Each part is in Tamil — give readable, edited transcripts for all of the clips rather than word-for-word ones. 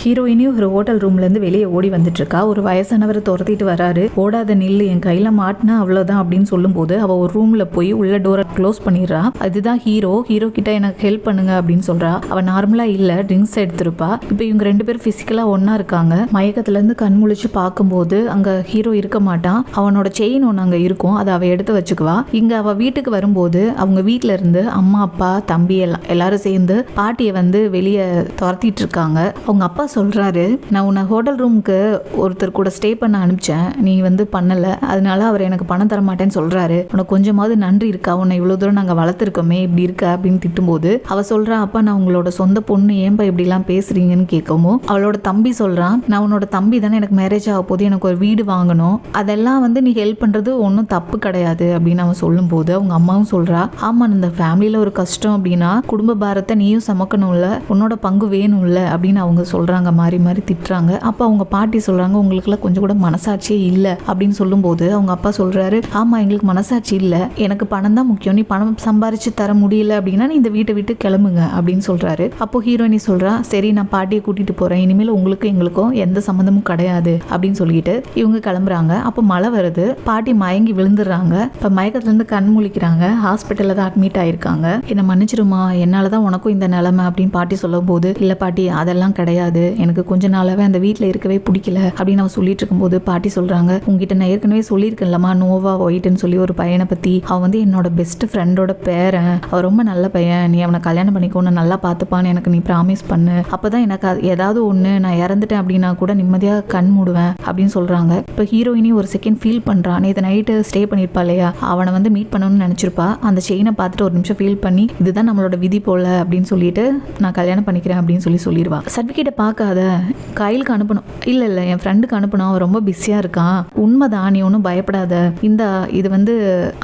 ஹீரோயினியும் ஒரு ஹோட்டல் ரூம்லேருந்து வெளியே ஓடி வந்துட்டு இருக்கா. ஒரு வயசானவரை துரத்திட்டு வராரு. ஓடாத நில்லு, என் கையில் மாட்டினா அவ்வளோதான் அப்படின்னு சொல்லும்போது அவள் ஒரு ரூமில் போய் உள்ள டோரை க்ளோஸ் பண்ணிடுறா. அதுதான் ஹீரோ கிட்ட எனக்கு ஹெல்ப் பண்ணுங்க அப்படின்னு சொல்றா. அவள் நார்மலாக இல்லை, ட்ரிங்க்ஸ் எடுத்திருப்பா. இப்போ இவங்க 2 பேரும் ஃபிசிக்கலாக ஒன்றா இருக்காங்க. மயக்கத்துலேருந்து கண் முழிச்சு பார்க்கும்போது அங்கே ஹீரோ இருக்க மாட்டான். அவனோட செயின் ஒன்று அங்கே இருக்கும், அதை அவள் எடுத்து வச்சுக்குவா. இங்கே அவள் வீட்டுக்கு வரும்போது அவங்க வீட்டில் இருந்து அம்மா அப்பா தம்பி எல்லாரும் சேர்ந்து பாட்டியை வந்து வெளியே துரத்திட்டு இருக்காங்க. அவங்க அப்பா சொல்றாரு, நான் உன்னை ஹோட்டல் ரூமுக்கு ஒருத்தர் கூட ஸ்டே பண்ண அனுப்பிச்சேன், நீ வந்து பண்ணல, அதனால அவர் எனக்கு பணம் தர மாட்டேன்னு சொல்றாரு. உனக்கு கொஞ்சமாவது நன்றி இருக்கா? உன்னை இவ்வளவு தூரம் நாங்கள் வளர்த்துருக்கோமே, இப்படி இருக்க அப்படின்னு திட்டும்போது அவ சொல்றா, அப்பா நான் உங்களோட சொந்த பொண்ணு, ஏன்பா இப்படி எல்லாம் பேசுறீங்கன்னு கேட்கவும் அவளோட தம்பி சொல்றான், நான் உன்னோட தம்பி தானே, எனக்கு மேரேஜ் ஆக போது, எனக்கு ஒரு வீடு வாங்கணும், அதெல்லாம் வந்து நீ ஹெல்ப் பண்றது ஒன்றும் தப்பு கிடையாது அப்படின்னு அவன் சொல்லும் போது அவங்க அம்மாவும் சொல்றா, ஆமா இந்த ஃபேமிலியில ஒரு கஷ்டம் அப்படின்னா குடும்ப பாரத்தை நீயும் சமக்கணும்ல, உன்னோட பங்கு வேணும்ல அப்படின்னு அவங்க சொல்றாங்க. மாறி மாறி திட்டுறாங்க. அப்போ அவங்க பாட்டி சொல்றாங்க, உங்களுக்குலாம் கொஞ்சம் கூட மனசாட்சியே இல்லை அப்படின்னு சொல்லும்போது அவங்க அப்பா சொல்றாரு, ஆமா எங்களுக்கு மனசாட்சி இல்லை, எனக்கு பணம் தான் முக்கியம், நீ பணம் சம்பாரிச்சு தர முடியல அப்படின்னா நீ இந்த வீட்டை விட்டு கிளம்புங்க அப்படின்னு சொல்றாரு. அப்போ ஹீரோயினி சொல்றா, சரி நான் பாட்டியை கூட்டிட்டு போறேன், இனிமேல் உங்களுக்கும் எங்களுக்கும் எந்த சம்மந்தமும் கிடையாது அப்படின்னு சொல்லிட்டு இவங்க கிளம்புறாங்க. அப்போ மழை வருது, பாட்டி மயங்கி விழுந்துடுறாங்க. இப்போ மயக்கத்துல இருந்து கண் முழிக்கிறாங்க. ஹாஸ்பிட்டல்ல தான் அட்மிட் ஆயிருக்காங்க. என்ன மன்னிச்சிருமா, என்னாலதான் உனக்கும் இந்த நிலைமை அப்படின்னு பாட்டி சொல்லும் போது, இல்ல பாட்டி அதெல்லாம் கிடையாது, எனக்கு கொஞ்ச நாளாவே அந்த வீட்டில் இருக்கவே பிடிக்கல அப்படின்னு அவன் சொல்லிட்டு இருக்கும்போது பாட்டி சொல்றாங்க, உங்ககிட்ட நான் ஏற்கனவே சொல்லியிருக்கேன்லமா நோவா ஒயிட்னு சொல்லி ஒரு பையனை பத்தி, அவன் வந்து என்னோட பெஸ்ட் ஃப்ரெண்டோட பேரன், அவன் ரொம்ப நல்ல பையன், நீ அவனை கல்யாணம் பண்ணிக்கோன்னு நல்லா பார்த்துப்பான்னு எனக்கு நீ ப்ராமிஸ் பண்ணு, அப்பதான் எனக்கு ஏதாவது ஒன்று நான் இறந்துட்டேன் அப்படின்னா கூட நிம்மதியாக கண் மூடுவேன் அப்படின்னு சொல்றாங்க. இப்போ ஹீரோயினி ஒரு செகண்ட் ஃபீல் பண்றான், நேற்று நைட்டு ஸ்டே பண்ணியிருப்பா இல்லையா, அவனை வந்து மீட் பண்ணணும்னு நினைச்சிருப்பா. அந்த செயினை பார்த்துட்டு ஒரு நிமிஷம் ஃபீல் பண்ணி, இதுதான் நம்மளோட விதி போல அப்படின்னு சொல்லிட்டு நான் கல்யாணம் பண்ணிக்கிறேன் அப்படின்னு சொல்லிடுவா. சர்டிஃபிகேட்டை பார்க்காத, கைலுக்கு அனுப்பணும், இல்ல இல்ல என் ஃப்ரெண்டுக்கு அனுப்பணும், அவன் ரொம்ப பிஸியா இருக்கான், உண்மைதான் நீ ஒன்றும் பயப்படாத, இது வந்து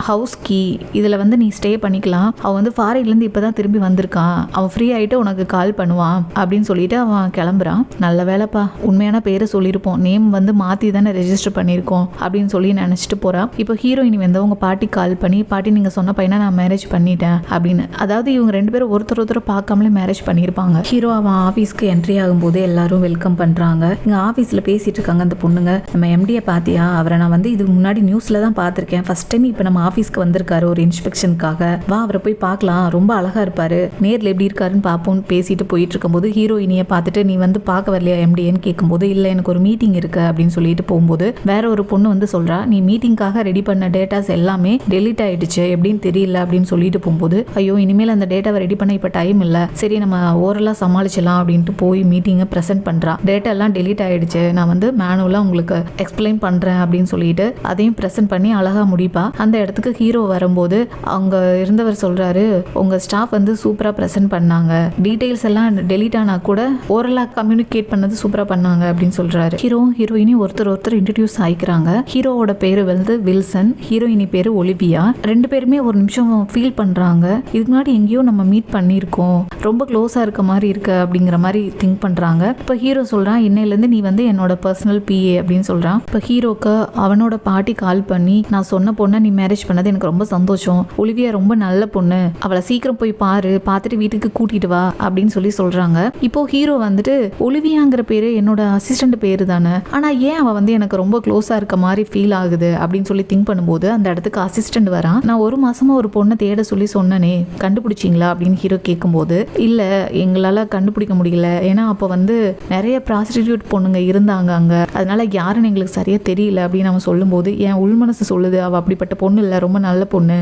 ஹவுஸ் கீ, இதுல வந்து நீ ஸ்டே பண்ணிக்கலாம், அவன் வந்து ஃபாரின்லேருந்து இப்பதான் திரும்பி வந்திருக்கான், அவன் ஃப்ரீ ஆயிட்டு உனக்கு கால் பண்ணுவான் அப்படின்னு சொல்லிட்டு அவன் கிளம்புறான். நல்ல வேலைப்பா, உண்மையான பேரை சொல்லியிருப்போம், நேம் வந்து மாத்தி தானே ரெஜிஸ்டர் பண்ணியிருக்கோம் அப்படின்னு சொல்லி நினைச்சிட்டு போறான். இப்போ ஹீரோயினி வந்து அவங்க பாட்டி கால் பண்ணி, பாட்டி நீங்க சொன்ன பையனை நான் மேரேஜ் பண்ணிட்டேன் அப்படின்னு, அதாவது இவங்க 2 பேரும் ஒருத்தர் பார்க்காமலே மேரேஜ் பண்ணியிருப்பாங்க. ஹீரோ அவன் ஆஃபீஸ்க்கு என்ட்ரி ஆகும்போது எல்லாரும் வெல்கம் பண்றாங்க. இங்க ஆஃபீஸ்ல பேசிட்டு இருக்காங்க அந்த பொண்ணுங்க, நம்ம எம்டியை பாத்தியா, அவரை நான் வந்து இதுக்கு முன்னாடி நியூஸ்ல தான் பார்த்திருக்கேன், ஃபர்ஸ்ட் டைம் இப்போ நம்ம ஆஃபீஸ்க்கு வந்திருக்காரு ஒரு இன்ஸ்பெக்ஷனுக்காக, வா அவரை போய் பார்க்கலாம், ரொம்ப அழகா இருப்பாரு, நேர்ல எப்படி இருக்காருன்னு பார்ப்போம் பேசிட்டு போயிட்டு இருக்கும்போது ஹீரோயினியை பார்த்துட்டு, நீ வந்து பார்க்க வரலையா எம்டின்னு கேட்கும்போது, இல்லை எனக்கு ஒரு மீட்டிங் இருக்கு அப்படின்னு சொல்லிட்டு போகும்போது வேற ஒரு பொண்ணு வந்து சொல்றா, நீ மீட்டிங்காக ரெடி பண்ண டேட்டாஸ் எல்லாமே டெலிட் ஆயிடுச்சு எப்படின்னு தெரியல அப்படின்னு சொல்லிட்டு போகும்போது, ஐயோ இனிமேல் அந்த டேட்டாவை ரெடி பண்ண இப்போ டைம் இல்லை, சரி நம்ம ஓரளவு சமாளிச்சலாம் அப்படின்ட்டு போய் மீட்டிங்கை ப்ரெசென்ட் பண்றா. டேட்டா எல்லாம் டெலீட் ஆயிடுச்சு, நான் வந்து மேனுவலா உங்களுக்கு எக்ஸ்பிளைன் பண்றேன் அப்படின்னு சொல்லிட்டு அதையும் ப்ரெசென்ட் பண்ணி அழகா முடிப்பா. அந்த இடத்துக்கு ஹீரோ வரும்போது அவங்க இருந்தவர் சொல்றாரு, உங்க ஸ்டாஃப் வந்து சூப்பரா ப்ரெசென்ட் பண்ணாங்க, டீடைல்ஸ் எல்லாம் டெலீட் ஆனா கூட ஓரலா கம்யூனிகேட் பண்ணது சூப்பரா பண்ணாங்க அப்படின்னு சொல்றாரு. ஹீரோயினி ஒருத்தர் இன்ட்ரடியூஸ் ஆயிக்கிறாங்க. ஹீரோவோட பேரு வந்து வில்சன், ஹீரோயினி பேரு ஒலிவியா. 2 பேருமே ஒரு நிமிஷம் ஃபீல் பண்றாங்க, இதுக்கு முன்னாடி எங்கேயோ நம்ம மீட் பண்ணியிருக்கோம், ரொம்ப க்ளோஸா இருக்க மாதிரி இருக்கு அப்படிங்கிற மாதிரி திங்க் பண்றாங்க. இப்போ ஹீரோ சொல்றான், இன்னையிலேருந்து நீ வந்து என்னோட பர்சனல் பிஏ அப்படின்னு சொல்றான். இப்போ ஹீரோக்கு அவனோட பாட்டி கால் பண்ணி, நான் சொன்ன பொண்ணை நீ மேரேஜ் பண்ணது எனக்கு ரொம்ப சந்தோஷம், ஒலிவியா ரொம்ப நல்ல பொண்ணு, அவளை சீக்கிரம் போய் பாரு, பார்த்துட்டு வீட்டுக்கு கூட்டிட்டு வா அப்படின்னு சொல்றாங்க. இப்போ ஹீரோ வந்துட்டு, ஒலிவியாங்கிற பேரு என்னோட அசிஸ்டன்ட் பேரு தானே, ஆனா ஏன் அவ வந்து எனக்கு ரொம்ப க்ளோஸா இருக்க மாதிரி ஃபீல் ஆகுது அப்படின்னு சொல்லி திங்க் பண்ணும்போது அந்த இடத்துக்கு அசிஸ்டன்ட் வரான். நான் 1 மாசமா ஒரு பொண்ணை தேட சொல்லி சொன்னனே, கண்டுபிடிச்சிங்களா அப்படின்னு ஹீரோ கேட்கும்போது, இல்ல எங்களால கண்டுபிடிக்க முடியல, ஏன்னா அப்போ வந்து நிறைய ப்ராஸ்டிடியூட் பொண்ணுங்க இருந்தாங்க அங்க, அதனால யாருன்னு எங்களுக்கு சரியா தெரியல அப்படின்னு அவன் சொல்லும்போது, என் உள்மனசு சொல்லுது அவ அப்படிப்பட்ட பொண்ணு இல்ல, ரொம்ப நல்ல பொண்ணு,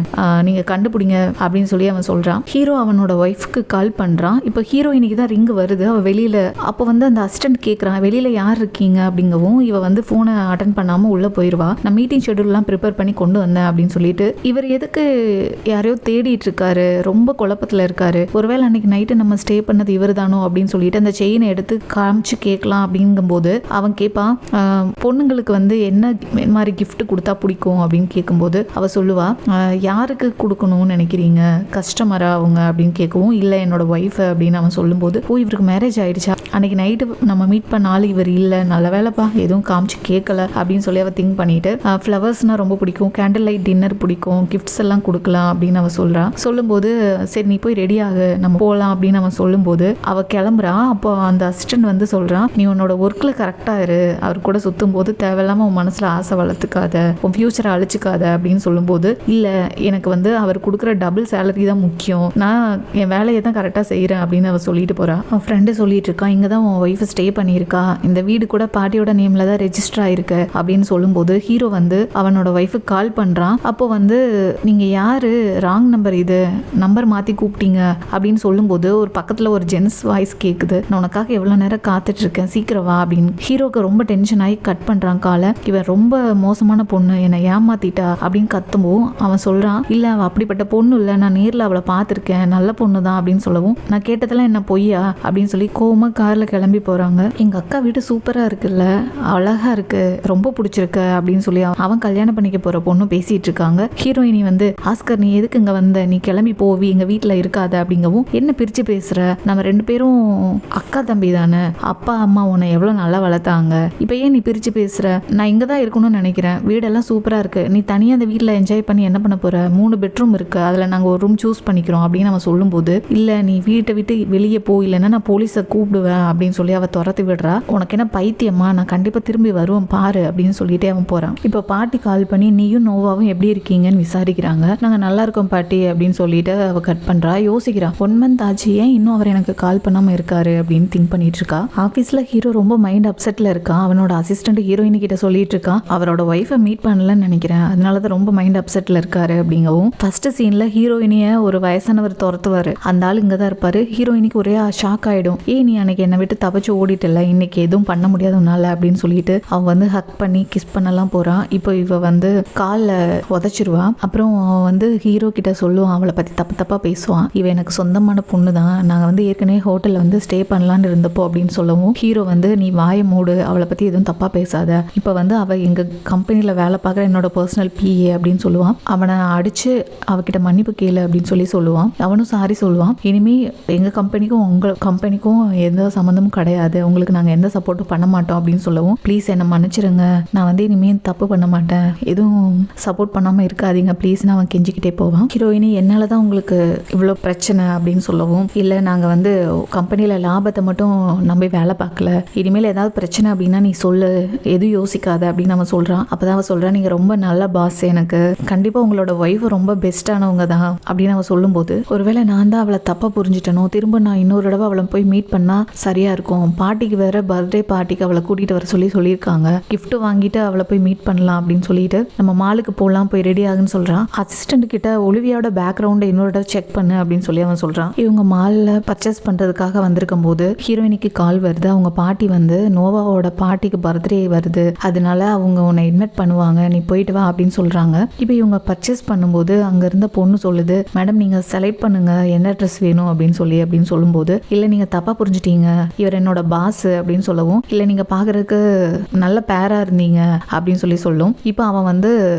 நீங்க கண்டுபிடிங்க அப்படின்னு சொல்லி அவன் சொல்றான். ஹீரோ அவனோட ஒய்ஃப்க்கு கால் பண்றான். இப்போ ஹீரோயினிக்கு தான் ரிங் வருது, அவ வெளியில, அப்போ வந்து அந்த அசிஸ்டன்ட் கேட்கறான், வெளியில யார் இருக்கீங்க அப்படிங்கவும் இவ வந்து போனை அட்டன் பண்ணாம உள்ள போயிருவா. நான் மீட்டிங் ஷெட்யூல் எல்லாம் ப்ரிப்பேர் பண்ணி கொண்டு வந்தேன் அப்படின்னு சொல்லிட்டு, இவர் எதுக்கு யாரையோ தேடிட்டு இருக்காரு, ரொம்ப குழப்பத்துல இருக்காரு, ஒருவேளை அன்னைக்கு நைட்டு நம்ம ஸ்டே பண்ணது இவர் தானோ அப்படின்னு சொல்லிட்டு அந்த செயினை எடுத்து காமிச்சு கேட்கலாம் அப்படிங்கும்போது அவன் கேட்பான், பொண்ணுங்களுக்கு வந்து என்ன மாதிரி கிஃப்ட் கொடுத்தா பிடிக்கும் அப்படின்னு கேட்கும்போது அவ சொல்லுவா, யாருக்கு கொடுக்கணும்னு நினைக்கிறீங்க, கஸ்டமரா அவங்க அப்படின்னு கேட்கவும், இல்லை என்னோட ஒய்ஃப் அப்படின்னு அவன் சொல்லும்போது, ஓ இவருக்கு மேரேஜ் ஆயிடுச்சா, அன்னைக்கு நைட்டு நம்ம மீட் பண்ண ஆள் இவர் இல்லை, நல்ல வேலைப்பா எதுவும் காமிச்சு கேட்கல அப்படின்னு சொல்லி அவ திங்க் பண்ணிட்டு, ஃப்ளவர்ஸ்னா ரொம்ப பிடிக்கும், கேண்டில் லைட் டின்னர் பிடிக்கும், கிஃப்ட்ஸ் எல்லாம் கொடுக்கலாம் அப்படின்னு அவ சொல்லும்போது, சரி நீ போய் ரெடி ஆகு நம்ம போகலாம் அப்படின்னு அவன் சொல்லும்போது அவ கிளம்புறா. அப்போ அந்த அசிஸ்டன்ட் வந்து சொல்கிறான், நீ உன்னோட ஒர்க்கில் கரெக்டாக இரு, அவர் கூட சுற்றும் போது தேவையில்லாமல் உன் மனசில் ஆசை வளர்த்துக்காத, உன் ஃப்யூச்சரை அழிச்சிக்காத அப்படின்னு சொல்லும்போது, இல்லை எனக்கு வந்து அவர் கொடுக்குற டபுள் சேலரி தான் முக்கியம், நான் என் வேலையை தான் கரெக்டாக செய்கிறேன் அப்படின்னு அவள் சொல்லிட்டு போகிறான். அவன் ஃப்ரெண்டு சொல்லிட்டு இருக்கான், இங்கே தான் உன் ஒய்ஃபை ஸ்டே பண்ணியிருக்கா, இந்த வீடு கூட பாட்டியோட நேமில் தான் ரெஜிஸ்டர் ஆயிருக்கு அப்படின்னு சொல்லும்போது ஹீரோ வந்து அவனோட ஒய்ஃபுக்கு கால் பண்ணுறான். அப்போ வந்து நீங்கள் யார், ராங் நம்பர், இது நம்பர் மாற்றி கூப்பிட்டீங்க அப்படின்னு சொல்லும்போது ஒரு பக்கத்தில் ஒரு ஜென்ஸ் வாய்ஸ் கேட்குது, நான் உனக்காக எவ்வளோ நேரம் காத்துட்ருக்கேன், சீக்கிரம் வா அப்படின்னு. ஹீரோக்கு ரொம்ப டென்ஷன் ஆகி கட் பண்ணுறான் காலை. இவன் ரொம்ப மோசமான பொண்ணு, என்னை ஏமாத்திட்டா அப்படின்னு கத்தும்போது அவன் சொல்கிறான், இல்லை அவள் அப்படிப்பட்ட பொண்ணு இல்லை, நான் நேரில் அவளை பார்த்துருக்கேன், நல்ல பொண்ணு தான் அப்படின்னு சொல்லவும், நான் கேட்டதெல்லாம் என்ன பொய்யா அப்படின்னு சொல்லி கோவமாக காரில் கிளம்பி போகிறாங்க. எங்கள் அக்கா வீடு சூப்பராக இருக்குல்ல, அழகாக இருக்கு, ரொம்ப பிடிச்சிருக்கு அப்படின்னு சொல்லி அவன் கல்யாணம் பண்ணிக்க போகிற பொண்ணு பேசிகிட்டு இருக்காங்க. ஹீரோயினி வந்து, ஆஸ்கர் நீ எதுக்கு இங்கே வந்த, நீ கிளம்பி போவி, எங்கள் வீட்டில் இருக்காத அப்படிங்கவும், என்ன பிரித்து பேசுகிற, நம்ம 2 பேரும் அக்கா தம்பி தானே, அப்பா அம்மா உன்னை எவ்வளோ நல்லா வளர்த்தாங்க, இப்போ ஏன் நீ பிரித்து பேசுகிற, நான் இங்கே தான் இருக்கணும்னு நினைக்கிறேன், வீடெல்லாம் சூப்பராக இருக்குது, நீ தனியாக அந்த வீட்டில் என்ஜாய் பண்ணி என்ன பண்ண போகிற, 3 பெட்ரூம் இருக்குது, அதில் நாங்கள் ஒரு ரூம் சூஸ் பண்ணிக்கிறோம் அப்படின்னு அவன் சொல்லும்போது, இல்லை நீ வீட்டை விட்டு வெளியே போ, இல்லைன்னா நான் போலீஸை கூப்பிடுவேன் அப்படின்னு சொல்லி அவள் துரத்தி விடுறா. உனக்கு என்ன பைத்தியமா, நான் கண்டிப்பாக திரும்பி வருவேன் பாரு அப்படின்னு சொல்லிட்டே அவன் போகிறான். இப்போ பாட்டி கால் பண்ணி நீயும் நோவாவும் எப்படி இருக்கீங்கன்னு விசாரிக்கிறாங்க. நாங்கள் நல்லா இருக்கோம் பாட்டி அப்படின்னு சொல்லிட்டு அவள் கட் பண்ணுறா. யோசிக்கிறான், 1 மந்த் ஆச்சு, ஏன் இன்னும் அவர் எனக்கு கால் பண்ணாமல் இருக்காரு அப்படின்னு திங்க் பண்ணிட்டு இருக்கா. ஆஃபீஸில் ஹீரோ ரொம்ப மைண்ட் அப்செட்டில் இருக்கான். அவனோட அசிஸ்டன்ட் ஹீரோயினி கிட்ட சொல்லிட்டு இருக்கான், அவரோட ஒய்ஃபை மீட் பண்ணலன்னு நினைக்கிறேன், அதனால தான் ரொம்ப மைண்ட் அப்செட்டில் இருக்காரு அப்படிங்கவும், ஃபர்ஸ்ட் சீனில் ஹீரோயினியை ஒரு வயசானவர் துரத்துவார். அந்த ஆள் இங்கே தான் இருப்பார். ஹீரோயினிக்கு ஒரே ஷாக் ஆகிடும், நீ அன்னைக்கு என்னை விட்டு தப்பிச்சு ஓடிட்டல, இன்னைக்கு எதுவும் பண்ண முடியாது உன்னால அப்படின்னு சொல்லிட்டு அவன் வந்து ஹக் பண்ணி கிஸ் பண்ணலாம் போகிறான். இப்போ இவ வந்து காலில் உதச்சிருவான். அப்புறம் அவன் வந்து ஹீரோ கிட்ட சொல்லுவான், அவளை பற்றி தப்பாக பேசுவான், இவ எனக்கு சொந்தமான பொண்ணு தான், நாங்கள் வந்து ஏற்கனவே ஹோட்டலில் வந்து ஸ்டே பண்ணலான்னு இருந்தப்போ அப்படின்னு சொல்லவும், ஹீரோ வந்து நீ வாயை மூடு, அவளை பற்றி எதுவும் தப்பாக பேசாத, இப்போ வந்து அவள் எங்கள் கம்பெனியில் வேலை பார்க்குற என்னோட பர்சனல் பிஏ அப்படின்னு சொல்லுவான். அவனை அடித்து அவகிட்ட மன்னிப்பு கேளு அப்படின்னு சொல்லுவான். அவனும் சாரி சொல்லுவான், இனிமே எங்கள் கம்பெனிக்கும் உங்கள் கம்பெனிக்கும் எந்த சம்மந்தமும் கிடையாது, உங்களுக்கு நாங்கள் எந்த சப்போர்ட்டும் பண்ண மாட்டோம் அப்படின்னு சொல்லவும், ப்ளீஸ் என்னை மன்னிச்சிருங்க, நான் வந்து இனிமேல் தப்பு பண்ண மாட்டேன், எதுவும் சப்போர்ட் பண்ணாமல் இருக்காதீங்க ப்ளீஸ்னு அவன் கெஞ்சிக்கிட்டே போவான். ஹீரோயினி என்னால் தான் உங்களுக்கு இவ்வளோ பிரச்சனை அப்படின்னு சொல்லவும், இல்லை நாங்கள் வந்து கம்பெனியில் லாபத்தை மட்டும் நம்பி வேலை பார்க்கல, இனிமேல் ஏதாவது பிரச்சனை அப்படின்னா நீ சொல்லு, எதுவும் யோசிக்காத அப்படின்னு அவன் சொல்கிறான். அப்போ தான் அவன் சொல்கிறான், நீங்கள் ரொம்ப நல்ல பாஸ், எனக்கு கண்டிப்பாக உங்களோட ஒய்ஃப் ரொம்ப பெஸ்ட்டானவங்க தான் அப்படின்னு அவன் சொல்லும்போது, ஒருவேளை நான் தான் அவளை தப்பாக புரிஞ்சுட்டனோ, திரும்ப நான் இன்னொரு தடவை அவளை போய் மீட் பண்ணால் சரியாக இருக்கும், பாட்டிக்கு வேற பர்த்டே பார்ட்டிக்கு அவளை கூட்டிகிட்டு வர சொல்லியிருக்காங்க, கிஃப்ட் வாங்கிட்டு அவளை போய் மீட் பண்ணலாம் அப்படின்னு சொல்லிட்டு நம்ம மாலுக்கு போகலாம், போய் ரெடி ஆகுன்னு சொல்கிறான். அசிஸ்டன்ட் கிட்ட ஒலிவியாவோட பேக்ரவுண்டை இன்னொரு தடவை செக் பண்ணு அப்படின்னு சொல்லி அவன் சொல்கிறான். இவங்க மாலில் பர்ச்சேஸ் பண்ணுறதுக்காக வந்திருக்கும் போது ஹீரோயினிக்கு கால் வருது. அவங்க பாட்டி வந்து நோவாவோட பாட்டிக்கு பர்த்டே வருது, அதனால அவங்க உன்னை இன்வைட் பண்ணுவாங்க, நீ போயிட்டு வா அப்படின்னு சொல்கிறாங்க. இப்போ இவங்க பர்ச்சேஸ் பண்ணும்போது அங்கே இருந்த பொண்ணு சொல்லுது, மேடம் நீங்கள் செலக்ட் பண்ணுங்க என்ன ட்ரெஸ் வேணும் அப்படின்னு சொல்லும்போது, இல்லை நீங்கள் தப்பாக புரிஞ்சுட்டீங்க, இவர் என்னோட பாஸ் அப்படின்னு சொல்லவும், இல்லை நீங்கள் பார்க்குறதுக்கு நல்ல பேராக இருந்தீங்க அப்படின்னு சொல்லும். இப்போ அவன் வந்து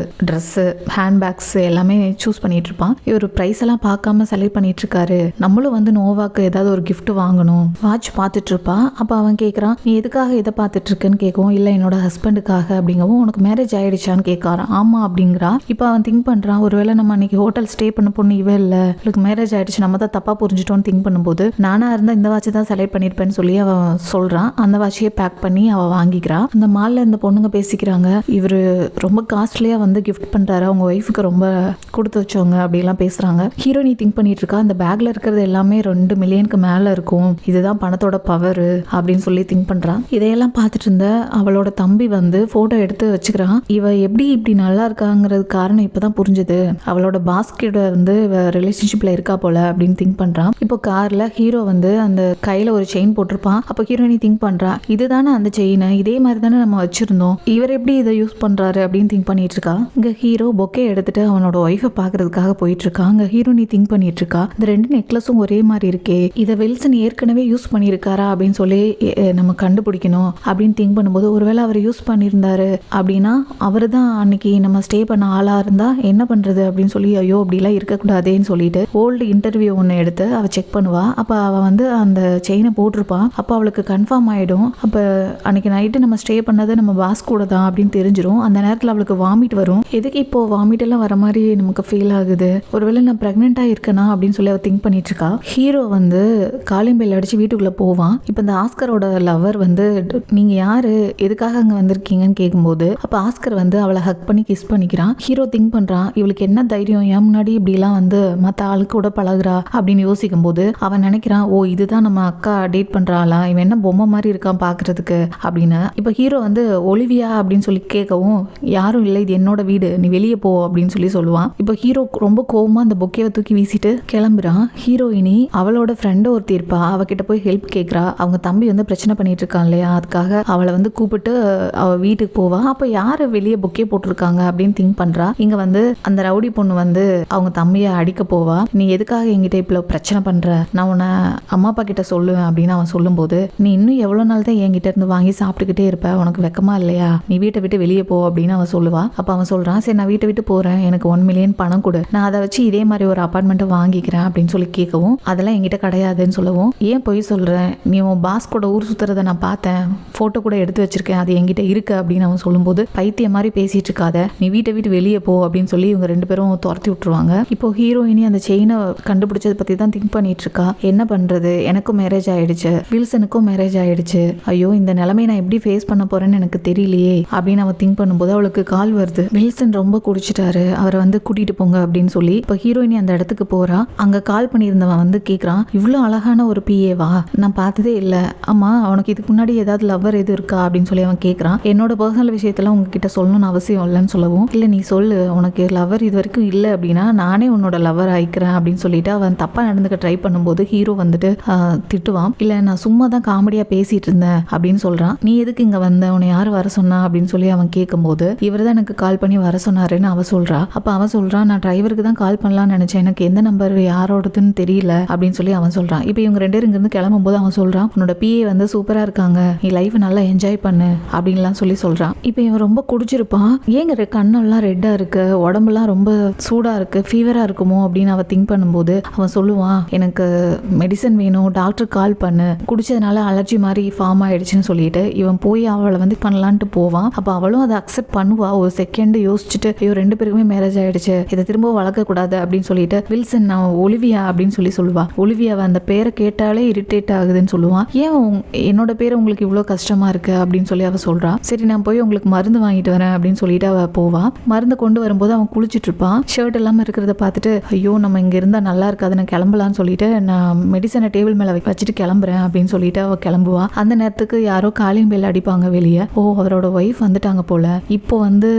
ட்ரெஸ்ஸு, ஹேண்ட்பேக்ஸ் எல்லாமே சூஸ் பண்ணிட்டு இருப்பான். இவர் ப்ரைஸ் எல்லாம் பார்க்காம செலக்ட் பண்ணிட்டு இருக்காரு. நம்மளும் வந்து நோவாக்கு ஏதாவது ஒரு கிஃப்ட் வாங்கணும், வாட்ச் பார்த்துட்டு இருப்பா. அப்போ அவன் கேட்குறான், நீ எதுக்காக இதை பார்த்துட்டு இருக்குன்னு கேட்கவும், இல்லை என்னோட ஹஸ்பண்டுக்காக அப்படிங்கவும், உனக்கு மேரேஜ் ஆயிடுச்சான்னு கேட்காரான். ஆமா அப்படிங்கிறா. இப்போ அவன் திங்க் பண்ணுறான், ஒருவேளை நம்ம அன்னைக்கு ஹோட்டல் ஸ்டே பண்ண பொண்ணு இவ இல்லை, இவளுக்கு மேரேஜ் ஆயிடுச்சு, நம்ம தான் தப்பாக புரிஞ்சுட்டோன்னு திங்க் பண்ணும்போது, நானா இருந்தால் இந்த வாட்ச் தான் செலக்ட் பண்ணியிருப்பேன்னு சொல்லி அவன் சொல்கிறான். அந்த வாட்சையே பேக் பண்ணி அவள் வாங்கிக்கிறான். அந்த மாலில் இந்த பொண்ணுங்க பேசிக்கிறாங்க, இவர் ரொம்ப காஸ்ட்லியாக வந்து கிஃப்ட் பண்ணுறாரு, அவங்க ஒய்ஃபுக்கு ரொம்ப கொடுத்து வச்சவங்க அப்படிலாம் பேசுகிறாங்க. ஹீரோயினி திங்க் பண்ணிட்டு இருக்கா, அந்த பேக்கில் இருக்கிறது எல்லாமே 2 மில்லியனுக்கு மேலே இருக்கும், இதுதான் பணத்தோட பவர் அப்படின்னு சொல்லி திங்க் பண்ணுறான். இதையெல்லாம் பார்த்துட்டு இருந்த அவளோட தம்பி வந்து ஃபோட்டோ எடுத்து வச்சுக்கிறான். இவ எப்படி இப்படி நல்லா இருக்காங்கிறது காரணம் இப்போ தான் புரிஞ்சுது, அவளோட பாஸ்கெட் வந்து ரிலேஷன்ஷிப்பில் இருக்கா போல அப்படின்னு திங்க் பண்ணுறான். இப்போ காரில் ஹீரோ வந்து அந்த கையில் ஒரு செயின் போட்டிருப்பான். அப்போ ஹீரோயினி திங்க் பண்ணுறா, இதுதானே அந்த செயின், இதே மாதிரி தானே நம்ம வச்சுருந்தோம், இவர் எப்படி இதை யூஸ் பண்ணுறாரு அப்படின்னு திங்க் பண்ணிட்டு இருக்கா. இங்கே ஹீரோ பொக்கே எடுத்துட்டு அவனோட ஒய்ஃபை பார்க்கறதுக்காக போயிட்டு இருக்கான். அங்கே ஹீரோயினி திங்க் பண்ணிட்டு இருக்கா, இந்த 2 நெக்லஸும் ஒரே மாதிரி இருக்கே, இதை வில்சன் ஏற்கனவே யூஸ் பண்ணியிருக்காரா அப்படின்னு சொல்லி நம்ம கண்டுபிடிக்கணும் அப்படின்னு திங்க் பண்ணும்போது, ஒருவேளை அவர் யூஸ் பண்ணியிருந்தாரு அப்படின்னா அவர் தான் அன்னைக்கு நம்ம ஸ்டே பண்ண ஆளாக இருந்தா என்ன பண்ணுறது அப்படின்னு சொல்லி, ஐயோ அப்படிலாம் இருக்கக்கூடாதேன்னு சொல்லிட்டு ஓல்டு இன்டர்வியூ ஒன்று எடுத்து அவள் செக் பண்ணுவா. அப்போ அவள் வந்து அந்த செயினை போட்டிருப்பான். அப்போ அவளுக்கு கன்ஃபார்ம் ஆகிடும், அப்போ அன்னைக்கு நைட்டு நம்ம ஸ்டே பண்ணது நம்ம பாஸ் கூட தான் அப்படின்னு தெரிஞ்சிடும். அந்த நேரத்தில் அவளுக்கு வாமிட் வரும். எதுக்கு இப்போ வாமிட் எல்லாம் வர மாதிரி நமக்கு ஃபீல் ஆகுது, ஒருவேளை நான் ப்ரெக்னெண்ட்டாக இருக்கேனா அப்படின்னு சொல்லி அவள் திங்க் பண்ணிட்டு இருக்கா. ஹீரோ வந்து காலிங் பெல் அடிச்சு வீட்டுக்குள்ளே போவான். சொல்லுவான். இப்போ இந்த ஆஸ்கரோட லவர் வந்து நீங்க யாரு, எதுக்காக அங்க வந்திருக்கீங்கன்னு கேட்கும்போது அப்ப ஆஸ்கர் வந்து அவளை ஹக் பண்ணி கிஸ் பண்ணிக்கிறான். ஹீரோ திங்க் பண்றான், இவளுக்கு என்ன தைரியம் ஏன் முன்னாடி இப்படி எல்லாம் வந்து மத்த ஆளுக்கு கூட பழகுறா அப்படின்னு யோசிக்கும் போது அவன் நினைக்கிறான், ஓ இதுதான் நம்ம அக்கா டேட் பண்றாளா, இவன் என்ன பொம்மை மாதிரி இருக்கான் பாக்குறதுக்கு அப்படின்னு. இப்ப ஹீரோ வந்து ஒலிவியா அப்படின்னு சொல்லி கேட்கவும் யாரும் இல்லை, இது என்னோட வீடு, நீ வெளியே போ அப்படின்னு சொல்லி சொல்லுவான். இப்ப ஹீரோ ரொம்ப கோவமா அந்த பொக்கேவை தூக்கி வீசிட்டு கிளம்புறான். ஹீரோயினி அவளோட ஃப்ரெண்டு ஒருத்தி இருப்பா, அவகிட்ட போய் ஹெல்ப் கேட்கறா. அவங்க தம்பி வந்து பிரச்சனை பண்ணிட்டு இருக்கான் இல்லையா, அதுக்காக அவளை வந்து கூப்பிட்டு அவ வீட்டுக்கு போவா. அப்ப யாரு வெளியே பொக்கே போட்டிருக்காங்க அப்படின்னு திங்க் பண்றா. இங்க வந்து அந்த ரவுடி பொண்ணு வந்து அவங்க தம்பியை அடிக்க போவா. நீ எதுக்காக என்கிட்ட இப்ப பிரச்சனை பண்ற, நான் உன்னை அம்மா அப்பா கிட்ட சொல்லுவேன் அப்படின்னு அவன் சொல்லும் போது, நீ இன்னும் எவ்வளவு நாள் தான் என்கிட்ட இருந்து வாங்கி சாப்பிட்டுக்கிட்டே இருப்ப, உனக்கு வெக்கமா இல்லையா, நீ வீட்டை விட்டு வெளியே போ அப்படின்னு அவன் சொல்லுவா. அப்ப அவன் சொல்றான், சரி நான் வீட்டை விட்டு போறேன், எனக்கு 1 மில்லியன் பணம் கொடு, நான் அதை வச்சு இதே மாதிரி ஒரு அபார்ட்மெண்ட்டை வாங்கிக்கிறேன் அப்படின்னு சொல்லி கேட்கவும் அதெல்லாம் என்கிட்ட கிடையாதுன்னு சொல்லவும், ஏன் பொய் சொல்றேன், நீ உன் பாஸ் கூட ஊர் சுத்துறத நான் பார்த்தேன், போட்டோ கூட எடுத்து வச்சிருக்கேன், அது என்கிட்ட இருக்கு அப்படின்னு அவன் சொல்லும்போது, பைத்திய மாதிரி பேசிட்டு இருக்காத, நீ வீட்டை விட்டு வெளியே போ அப்படின்னு சொல்லி இவங்க 2 பேரும் துரத்தி விட்டுருவாங்க. இப்போ ஹீரோயினி அந்த செயினை கண்டுபிடிச்சதை பத்தி தான் திங்க் பண்ணிட்டு இருக்கா. என்ன பண்றது, எனக்கும் மேரேஜ் ஆயிடுச்சு, வில்சனுக்கும் மேரேஜ் ஆயிடுச்சு, ஐயோ இந்த நிலைமை நான் எப்படி ஃபேஸ் பண்ண போறேன்னு எனக்கு தெரியலையே அப்படின்னு அவன் திங்க் பண்ணும்போது அவளுக்கு கால் வருது. வில்சன் ரொம்ப குடிச்சிட்டாரு, அவரை வந்து கூட்டிட்டு போங்க அப்படின்னு சொல்லி இப்போ ஹீரோயினி அந்த இடத்துக்கு போறா. அங்க கால் பண்ணியிருந்தவன் வந்து கேட்கறான், இவ்வளவு அழகான ஒரு பிஏவா, நான் பார்த்ததே இல்லை, ஆமா அவனுக்கு இதுக்கு முன்னாடி ஏதாவது லவ்வர் எது இருக்கா அப்படின்னு சொல்லி அவன் கேட்கறான். என்னோட பர்சனல் விஷயத்தெல்லாம் உங்ககிட்ட சொல்லணும்னு அவசியம் இல்லைன்னு சொல்லவும், இல்லை நீ சொல்லு, உனக்கு லவ்வர் இது வரைக்கும் இல்லை அப்படின்னா நானே உன்னோட லவ்வர் ஆயிக்கிறேன் அப்படின்னு சொல்லிட்டு அவன் தப்பா நடந்துக்க ட்ரை பண்ணும்போது ஹீரோ வந்துட்டு திட்டுவான். இல்லை நான் சும்மா தான் காமெடியா பேசிட்டு இருந்தேன் அப்படின்னு சொல்றான். நீ எதுக்கு இங்க வந்த, உன்னை யாரு வர சொன்னா அப்படின்னு சொல்லி அவன் கேட்கும்போது, இவர் தான் எனக்கு கால் பண்ணி வர சொன்னாருன்னு அவ சொல்றா. அப்ப அவன் சொல்றான், நான் டிரைவருக்கு தான் கால் பண்ணலாம்னு நினைச்சேன், எனக்கு எந்த நம்பர் யாரோடதுன்னு தெரியல அப்படின்னு சொல்லி அவன் சொல்றான். இப்போ இவங்க 2 பேரும் இங்கிருந்து கிளம்பும்போது அவன் சொல்றான், உன்னோட பிஏ வந்து சூப்பரா இருக்காங்க, நீ லைஃப் நல்லா என்ஜாய் பண்ணு அப்படின்லாம் சொல்லி சொல்றான். இப்போ இவன் ரொம்ப குடிச்சிருப்பான், ஏங்க கண்ணெல்லாம் ரெட்டா இருக்கு, உடம்புலாம் ரொம்ப சூடா இருக்கு, ஃபீவரா இருக்குமோ அப்படின்னு அவன் திங்க் பண்ணும்போது அவன் சொல்லுவான், எனக்கு மெடிசன் வேணும், டாக்டர் கால் பண்ணு, குடிச்சதுனால அலர்ஜி மாதிரி ஃபார்ம் ஆயிடுச்சுன்னு சொல்லிட்டு இவன் போய் அவளை வந்து பண்ணலான்ட்டு போவான். அப்ப அவளும் அதை அக்செப்ட் பண்ணுவா. ஒரு செகண்ட் யோசிச்சுட்டு, ஐயோ 2 பேருக்குமே மேரேஜ் ஆயிடுச்சு, இதை திரும்ப வளர்க்க கூடாது அப்படின்னு சொல்லிட்டு வில்சன் நான் ஒலிவியா அப்படின்னு சொல்லி சொல்லுவா. ஒலிவியாவை அந்த பேரை கேட்டாலே இரிட்டேட் ஆகுதுன்னு சொல்லுவான். ஏன் என்னோட பேர் உங்களுக்கு இவ்வளோ கஷ்டமா இருக்கு அப்படின்னு சொல்லி அவ சொல்றா. சரி நான் போய் உங்களுக்கு மருந்து வாங்கிட்டு வரேன் அப்படின்னு சொல்லிட்டு அவ போவா. மருந்து கொண்டு வரும்போது அவன் குளிச்சுட்டு இருப்பான். ஷர்ட் இல்லாம இருக்கிறத பார்த்துட்டு, ஐயோ நம்ம இங்க இருந்தா நல்லா இருக்காது, நான் கிளம்பலான்னு சொல்லிட்டு நான் மெடிசனை டேபிள் மேல வச்சுட்டு கிளம்புறேன் அப்படின்னு சொல்லிட்டு அவ கிளம்புவா. அந்த நேரத்துக்கு யாரோ காலிங் பெல் அடிப்பாங்க வெளியே. ஓ அவரோட ஒய்ஃப் வந்துட்டாங்க போல, இப்போ வந்து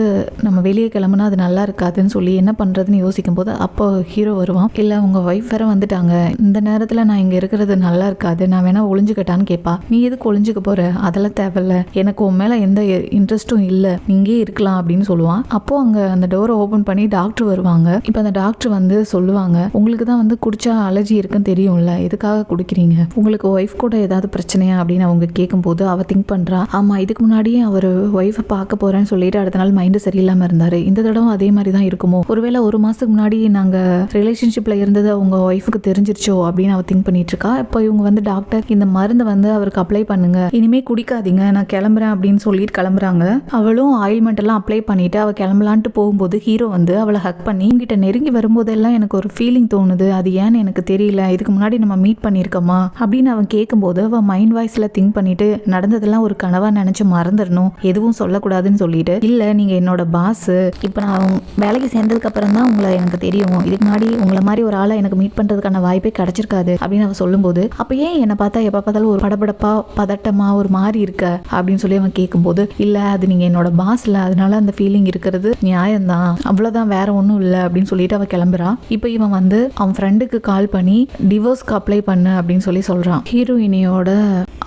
நம்ம வெளியே கிளம்புனா அது நல்லா இருக்காதுன்னு சொல்லி என்ன பண்றதுன்னு யோசிக்கும் போது அப்போ ஹீரோ வருவான். இல்ல உங்க ஒய்ஃப் வேற வந்துட்டாங்க, இந்த நேரத்துல நான் இங்க இருக்கிறது நல்லா இருக்காது, நான் வேணா ஒளிஞ்சுக்கட்டான்னு கேட்பா. நீ எதுக்கு ஒளிஞ்சுக்க போற, அதெல்லாம் தேவையில்ல, எனக்கு உன் மேல எந்த இன்ட்ரெஸ்டும் இல்ல, நீங்கே இருக்கலாம் அப்படின்னு சொல்லுவான். அப்போ அங்க அந்த டோரை ஓபன் பண்ணி டாக்டர் வருவாங்க. இப்போ அந்த டாக்டர் வந்து சொல்லுவாங்க, உங்களுக்கு தான் வந்து குடிச்சா அலர்ஜி இருக்குன்னு தெரியும்ல, எதுக்காக குடிக்கிறீங்க, உங்களுக்கு ஒய்ஃப் கூட ஏதாவது பிரச்சனையா அப்படின்னு அவங்க கேட்கும்போது அவ திங்க் பண்றா, ஆமா இதுக்கு முன்னாடியே அவர் ஒய்ஃபை பார்க்க போறேன்னு சொல்லிட்டு அடுத்த நாள் மைண்டு சரியில்லாம இருந்தாரு, இந்த தடவை அதே மாதிரி தான் இருக்குமோ, ஒருவேளை 1 மாசத்துக்கு முன்னாடி நாங்க ரிலேஷன்ஷிப்ல இருந்தது அவங்க ஒய்ஃபுக்கு தெரிஞ்சிருச்சோ அப்படின்னு அவ திங்க் பண்ணிட்டு இருக்கா. இப்போ இவங்க வந்து டாக்டர் இந்த மருந்து வந்து அவருக்கு அப்ளை பண்ணுங்க, இனிமே குடிக்காதீங்க, நான் கிளம்புறேன் அப்படின்னு சொல்லிட்டு கிளம்புறாங்க. அவளும் ஆயில்மெண்ட் எல்லாம் அப்ளை பண்ணிட்டு அவ கிளம்பலான்ட்டு போகும்போது ஹீரோ வந்து அவளை ஹக் பண்ணி, உங்ககிட்ட நெருங்கி வரும்போதெல்லாம் எனக்கு ஒரு ஃபீலிங் தோணுது, அது ஏன்னு எனக்கு தெரியல, இதுக்கு முன்னாடி நம்ம மீட் பண்ணிருக்கோமா அப்படின்னு அவன் கேட்கும்போது அவ மைண்ட் வாய்ஸ்ல திங்க் பண்ணிட்டு, நடந்ததெல்லாம் ஒரு கனவா நினைச்சு மறந்துடணும், எதுவும் சொல்லக்கூடாதுன்னு சொல்லிட்டு, இல்ல நீங்க என்னோட பாஸ், இப்ப நான் வேலைக்கு சேர்ந்ததுக்கு அப்புறம் தான் உங்களை எனக்கு தெரியும், இதுக்கு முன்னாடி உங்களை மாதிரி ஒரு ஆளை எனக்கு மீட் பண்றதுக்கான வாய்ப்பே கிடைச்சிருக்காது அப்படின்னு அவன் சொல்லும்போது, அப்ப ஏன் என்னை பார்த்தா எப்ப பார்த்தாலும் ஒரு படபடப்பா பதட்டமா ஒரு மாதிரி இருக்க அப்படின்னு சொல்லி அவன் கேட்கும்போது, இல்ல அது நீங்க என்னோட பாஸ்ல, அதனால அந்த ஃபீலிங் இருக்கிறது நியாயம்தான், அவ்வளவுதான், வேற ஒன்றும் இல்லை அப்படின்னு சொல்லிட்டு அவ கிளம்புறா. இப்போ இவன் வந்து அவன் ஃப்ரெண்டுக்கு கால் பண்ணி டிவோர்ஸ்க்கு அப்ளை பண்ணு அப்படின்னு சொல்லி சொல்றான். ஹீரோயினியோட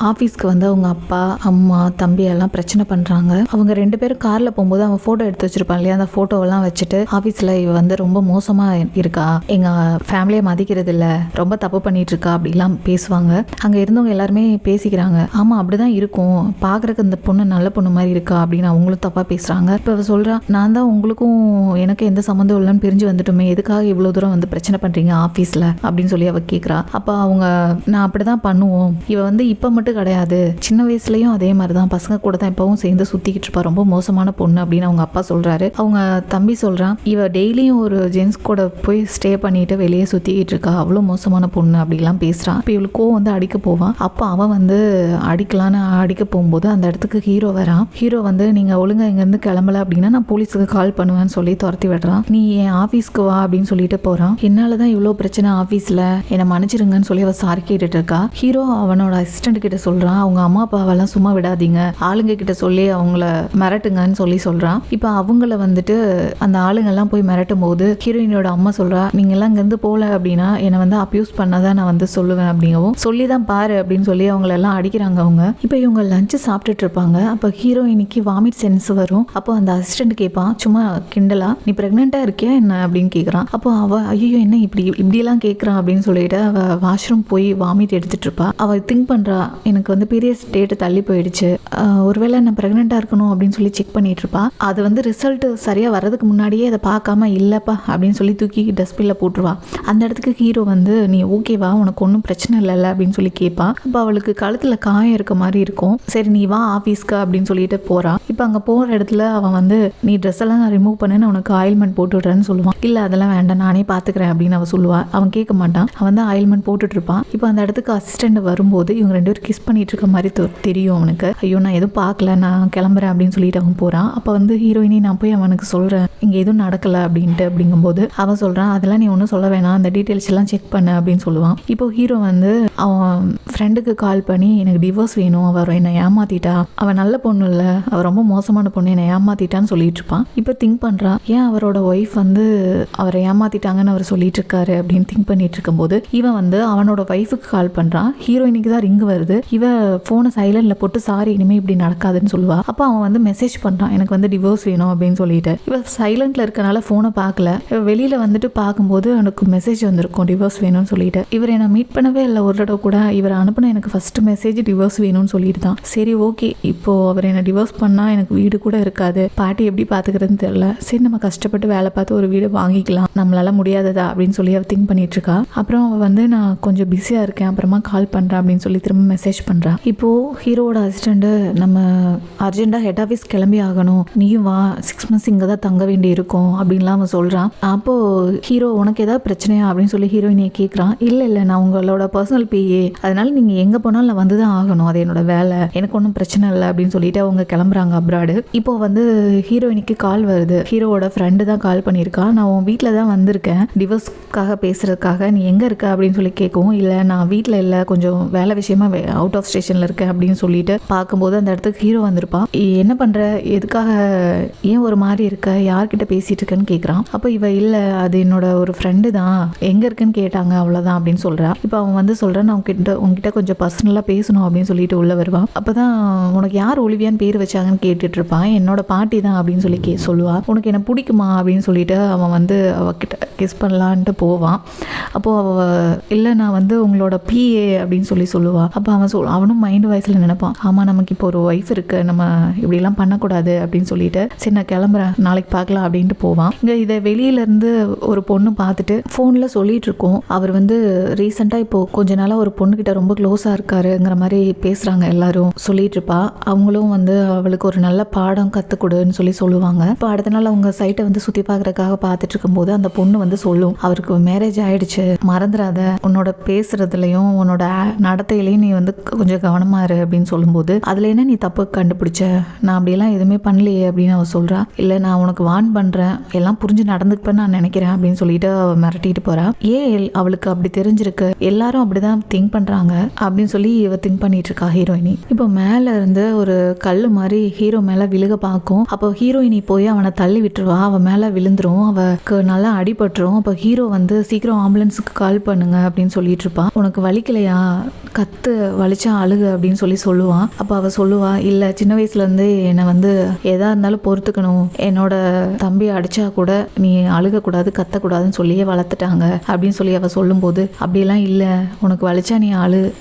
ஆஃபீஸ்க்கு வந்து அவங்க அப்பா அம்மா தம்பி எல்லாம் பிரச்சனை பண்றாங்க. அவங்க 2 பேரும் கார்ல போகும்போது அவன் போட்டோ எடுத்து வச்சிருப்பான் இல்லையா, அந்த போட்டோவெல்லாம் வச்சுட்டு ஆஃபீஸ்ல இவ வந்து ரொம்ப மோசமா இருக்கா, எங்க ஃபேமிலியை மதிக்கிறது இல்ல, ரொம்ப தப்பு பண்ணிட்டு இருக்கா அப்படிலாம் பேசுவாங்க. அங்க இருந்தவங்க எல்லாருமே பேசிக்கிறாங்க, ஆமா அப்படிதான் இருக்கும், பாக்குறதுக்கு இந்த பொண்ணு நல்ல பொண்ணு மாதிரி இருக்கா அப்படின்னு அவங்களும் தப்பா பேசுறாங்க. இப்போ அவ சொல்றா, நான் தான் உங்களுக்கும் எனக்கு எந்த சம்மந்தம் இல்லைன்னு பிரிஞ்சு வந்துட்டுமே, எதுக்காக இவ்வளவு தூரம் வந்து பிரச்சனை பண்றீங்க ஆஃபீஸ்ல அப்படின்னு சொல்லி அவ கேட்கறா. அப்ப அவங்க, நான் அப்படிதான் பண்ணுவோம், இவ வந்து இப்ப மட்டும் கிடையாது, சின்ன வயசுலயும் அதே மாதிரிதான் பசங்க கூட தான் இப்பவும் சேர்ந்து சுத்திக்கிட்டு இருப்பா, ரொம்ப மோசமான பொண்ணு அப்படின்னு அவங்க அப்பா சொல்றாரு. அவங்க தம்பி சொல்றான், இவ டெய்லியும் ஒரு ஜென்ஸ் கூட போய் ஸ்டே பண்ணிட்டு வெளியே சுத்திக்கிட்டு இருக்கா, அவ்வளவு மோசமான பொண்ணு அப்படிலாம் பேசுறான். இப்போ இவளுக்கோ வந்து அடிக்க போவா. போவான். அப்போ அவன் வந்து அடிக்கலான்னு அடிக்க போகும்போது அந்த இடத்துக்கு ஹீரோ வரான். ஹீரோ வந்து நீங்கள் ஒழுங்கா இங்கேருந்து கிளம்பல அப்படின்னா நான் போலீஸுக்கு கால் பண்ணுவேன்னு சொல்லி துரத்தி விடுறான். நீ என் ஆஃபீஸ்க்கு வா அப்படின்னு சொல்லிட்டு போகிறான். என்னால் தான் இவ்வளோ பிரச்சனை ஆஃபீஸில், என்னை மன்னிச்சிருங்கன்னு சொல்லி அவள் சாரி கேட்டுட்டு இருக்கா. ஹீரோ அவனோட அசிஸ்டண்ட் கிட்ட சொல்கிறான், அவங்க அம்மா அப்பாவெல்லாம் சும்மா விடாதீங்க, ஆளுங்க கிட்ட சொல்லி அவங்கள மிரட்டுங்கன்னு சொல்கிறான். இப்போ அவங்கள வந்துட்டு அந்த ஆளுங்கெல்லாம் போய் மிரட்டும் போது ஹீரோயினோட அம்மா சொல்கிறா, நீங்கள்லாம் இங்கேருந்து போகல அப்படின்னா என்னை வந்து அப்யூஸ் பண்ணாதான் நான் வந்து சொல்லுவேன் அப்படிங்கவும், சொல்லி தான் பாரு அப்படின்னு சொல்லி அவங்களெல்லாம் அடிக்கிறாங்க. அவங்க இப்போ இவங்க லஞ்சு சாப்பிட்டுட்டு இருப்பாங்க. அப்போ ஹீரோயினிக்கு வாமிட் சென்ஸ் வரும். அப்போ அந்த அசிஸ்டன்ட் கேட்பான் சும்மா கிண்டலா, நீ ப்ரெக்னெண்ட்டாக இருக்கியா என்ன அப்படின்னு கேட்குறான். அப்போ அவள் ஐயோ என்ன இப்படிலாம் கேட்குறான் அப்படின்னு சொல்லிட்டு அவள் வாஷ்ரூம் போய் வாமிட் எடுத்துட்டு இருப்பா. அவள் திங்க் பண்ணுறா, எனக்கு வந்து பீரியட்ஸ் டேட்டு தள்ளி போயிடுச்சு, ஒருவேளை நான் ப்ரெக்னெண்ட்டாக இருக்கணும் அப்படின்னு சொல்லி செக் பண்ணிட்டு இருப்பா. அது வந்து ரிசல்ட் சரியாக வர்றதுக்கு முன்னாடியே அதை பார்க்காம இல்லைப்பா அப்படின்னு சொல்லி தூக்கி டஸ்ட்பினில் போட்டுருவா. அந்த இடத்துக்கு ஹீரோ வந்து நீ ஓகேவா, உனக்கு ஒன்றும் பிரச்சனை இல்லைல்ல அப்படின்னு சொல்லி கேட்பான். அப்போ அவளுக்கு கழுத்தில் காயம் இருக்க மாதிரி இருக்கும். சரி நீ வா ஆஃபீஸ்க்கு அப்படின்னு சொல்லிட்டு போகிறான். இப்போ அங்கே போகிற இடத்துல அவன் வந்து நீ ட்ரெஸ் எல்லாம் ரிமூவ் பண்ணு, உனக்கு ஆயில்மெண்ட் போட்டு விடுறேன்னு சொல்லுவான். இல்லை அதெல்லாம் வேண்டாம் நானே பார்த்துக்கிறேன் அப்படின்னு அவன் சொல்லுவான். அவன் கேட்க மாட்டான். அவன் தான் ஆயில்மெண்ட் போட்டுட்டு இருப்பான். இப்போ அந்த இடத்துக்கு அசிஸ்டண்ட் வரும்போது இவங்க 2 பேரும் கிஸ் பண்ணிட்டு இருக்க மாதிரி தெரியும் அவனுக்கு. ஐயோ நான் எதுவும் பார்க்கல, நான் கிளம்புறேன் அப்படின்னு சொல்லிட்டு அவன் போகிறான். அப்போ வந்து ஹீரோயினி நான் போய் அவனுக்கு சொல்கிறேன் இங்கே எதுவும் நடக்கலை அப்படின்ட்டு. அப்படிங்கும்போது அவன் சொல்கிறான், அதெல்லாம் நீ ஒன்றும் சொல்ல வேணாம், அந்த டீட்டெயில்ஸ் எல்லாம் செக் பண்ணு அப்படின்னு சொல்லுவான். இப்போ ஹீரோ வந்து அவன் ஃப்ரெண்டுக்கு கால் பண்ணி எனக்கு டிவோர்ஸ் வேணும், அவர் என்னை ஏமாத்திட்டா, அவன் நல்ல பொண்ணு இல்லை, அவர் ரொம்ப மோசமான பொண்ணு, என்னை ஏமாத்திட்டான்னு சொல்லிட்டு இருப்பான். இப்போ திங்க் பண்ணுறான், ஏன் அவரோட ஒய்ஃப் வந்து அவரை ஏமாத்திட்டாங்கன்னு அவர் சொல்லிட்டு இருக்காரு அப்படின்னு திங்க் பண்ணிட்டு இருக்கும்போது இவன் வந்து அவனோட ஒய்ஃபுக்கு கால் பண்ணுறான். ஹீரோயினுக்கு தான் ரிங் வருது. இவன் ஃபோனை சைலண்ட்ல போட்டு சாரி இனிமேல் இப்படி நடக்காதுன்னு சொல்லுவா. அப்போ அவன் வந்து மெசேஜ் பண்ணுறான், எனக்கு வந்து டிவோர்ஸ் வேணும் அப்படின்னு சொல்லிட்டு. இவன் சைலண்ட்ல இருக்கனால ஃபோனை பார்க்கல. வெளியில வந்துட்டு பார்க்கும்போது அவனுக்கு மெசேஜ் வந்திருக்கும் டிவோர்ஸ் வேணும்னு சொல்லிட்டு. இவர் என்னை மீட் பண்ணவே இல்லை ஒரு தடவை கூட. இவர் அனுப்பின எனக்கு ஃபர்ஸ்ட் மெசேஜ் டிவோர்ஸ் வேணும்னு சொல்லிட்டு தான். சரி ஓகே, இப்போ அவர் என்னை டிவோர்ஸ் பண்ணா எனக்கு வீடு கூட இருக்காது, பாட்டி எப்படி பார்த்துக்கிறதுன்னு தெரியல, சரி நம்ம கஷ்டப்பட்டு வேலை பார்த்து ஒரு வீடு வாங்கிக்கலாம், நம்மளால முடியாததா அப்படின்னு சொல்லி அவள் திங்க் பண்ணிட்டு இருக்கா. அப்புறம் அவள் வந்து நான் கொஞ்சம் பிஸியாக இருக்கேன், அப்புறமா கால் பண்ணுறேன் அப்படின்னு சொல்லி திரும்ப மெசேஜ் பண்ணுறான். இப்போது ஹீரோவோட அசிஸ்டண்ட்டு நம்ம அர்ஜென்ட்டாக ஹெட் ஆஃபீஸ் கிளம்பி ஆகணும், நீயும் வா, 6 months இங்கே தான் தங்க வேண்டி இருக்கும் அப்படின்லாம் அவன் சொல்கிறான். அப்போது ஹீரோ உனக்கு ஏதாவது பிரச்சனையா அப்படின்னு சொல்லி ஹீரோயினியை கேட்குறான். இல்லை நான் உங்களோட பர்சனல் பிஏ, அதனால நீங்கள் எங்கே போனாலும் நான் வந்து தான் ஆகணும், அது என்னோட வேலை, எனக்கு ஒன்றும் பிரச்சனை இல்லை அப்படின்னு சொல்லிட்டு அவங்க கிளம்புறாங்க அப்ராடு. இப்போ வந்து ஹீரோயினிக்கு கால் வருது. ஹீரோவோட ஃப்ரெண்டு தான் கால் பண்ணியிருக்கா. நான் உன் வீட்டில் தான் வந்திருக்கேன் டிவோர்ஸ்க்காக பேசுறதுக்காக, நீ எங்கே இருக்க அப்படின்னு சொல்லி கேட்கவும், இல்லை நான் வீட்டில் இல்லை, கொஞ்சம் வேலை விஷயமா அவுட் ஆஃப் ஸ்டேஷனில் இருக்கேன் அப்படின்னு சொல்லிட்டு பார்க்கும்போது அந்த இடத்துக்கு ஹீரோ வந்திருப்பான். என்ன பண்ணுற, எதுக்காக, ஏன் ஒரு மாதிரி இருக்க, யார்கிட்ட பேசிட்டு இருக்கேன்னு கேட்குறான். அப்போ இவ இல்லை அது என்னோட ஒரு ஃப்ரெண்டு தான், எங்கே இருக்குன்னு கேட்டாங்க அவ்வளோதான் அப்படின்னு சொல்கிறான். இப்போ அவன் வந்து சொல்கிறான், நான் உங்ககிட்ட கொஞ்சம் பர்சனலாக பேசணும் அப்படின்னு சொல்லிட்டு உள்ளே வருவான். அப்போ தான் உனக்கு யார் ஒலிவியான்னு பேர் வச்சாங்கன்னு கேட்டுட்டு இருப்பான். என்னோட பாட்டி தான் அப்படின்னு சொல்லி சொல்லுவான். உனக்கு என்ன பிடிக்குமா அப்படின்னு சொல்லிட்டு அவன் வந்து அவகிட்ட கிஸ் பண்ணலான்ட்டு போவான். அப்போது அவள் இல்லை நான் வந்து உங்களோட பிஏ அப்படின்னு சொல்லுவாள். அப்போ அவனும் மைண்ட் வாய்ஸில் நினைப்பான், ஆமாம் நமக்கு இப்போ ஒரு ஒய்ஃப் இருக்குது, நம்ம இப்படிலாம் பண்ணக்கூடாது அப்படின்னு சொல்லிட்டு சரி நான் கிளம்புறேன் நாளைக்கு பார்க்கலாம் அப்படின்ட்டு போவான். இங்கே இதை வெளியிலேருந்து ஒரு பொண்ணு பார்த்துட்டு ஃபோனில் சொல்லிட்டு இருக்கோம். அவர் வந்து ரீசெண்டாக இப்போ கொஞ்ச நாளாக ஒரு பொண்ணுக்கிட்ட ரொம்ப க்ளோஸாக இருக்காருங்கிற மாதிரி பேசுகிறாங்க எல்லாரும் சொல்லிட்டு இருப்பா. அவங்களும் வந்து அவளுக்கு ஒரு நல்ல பாடம் கற்றுக்கொடுன்னு சொல்லுவாங்க. இப்போ அடுத்த நாள் அவங்க சைட்டை வந்து சுற்றி பார்க்குறதுக்காக பார்த்துட்டு இருக்கும்போது அந்த பொண்ணு வந்து சொல்லும், அவருக்கு மேரேஜ் ஆயிடுச்சு, மறந்துடாத, உன்னோட பேசுறதுலையும் உன்னோட நடத்தையிலையும் நீ வந்து கொஞ்சம் கவனமா இரு அப்படின்னு சொல்லும்போது, அதுல என்ன நீ தப்பு கண்டுபிடிச்ச, நான் அப்படியெல்லாம் எதுவுமே பண்ணலையே அப்படின்னு அவ சொல்றா. இல்லை நான் உனக்கு வார்ன் பண்றேன், எல்லாம் புரிஞ்சு நடந்துப்பேன்னு நான் நினைக்கிறேன் அப்படின்னு சொல்லிட்டு அவ மிரட்டிட்டு போறா. ஏன் அவளுக்கு அப்படி தெரிஞ்சிருக்கு, எல்லாரும் அப்படிதான் திங்க் பண்றாங்க அப்படின்னு சொல்லி இவ திங்க் பண்ணிட்டு இருக்கா ஹீரோயினி. இப்போ மேல இருந்து ஒரு கல்லு மாதிரி ஹீரோ மேல விழுக பார்க்கும். அப்போ ஹீரோயினி போய் அவனை தள்ளி விட்டுருவா. அவன் மேல விழுந்துரும், அவக்கு நல்லா அடிபட்டுரும். அப்போ ஹீரோ வந்து சீக்கிரம் ஆம்புலன்ஸுக்கு கால் பண்ணுங்க அப்படின்னு சொல்லிட்டு இருப்பான். உனக்கு வலிக்கலையா, கத்து வலிச்சா அழுகு அப்படின்னு சொல்லுவான். அப்போ அவ சொல்லுவா, இல்லை சின்ன வயசுல இருந்து என்னை வந்து எதா இருந்தாலும் பொறுத்துக்கணும், என்னோட தம்பி அடிச்சா கூட நீ அழுகக்கூடாது கத்தக்கூடாதுன்னு சொல்லியே வளர்த்துட்டாங்க அப்படின்னு சொல்லி அவ சொல்லும்போது, அப்படிலாம் இல்லை, உனக்கு வலிச்சா நீ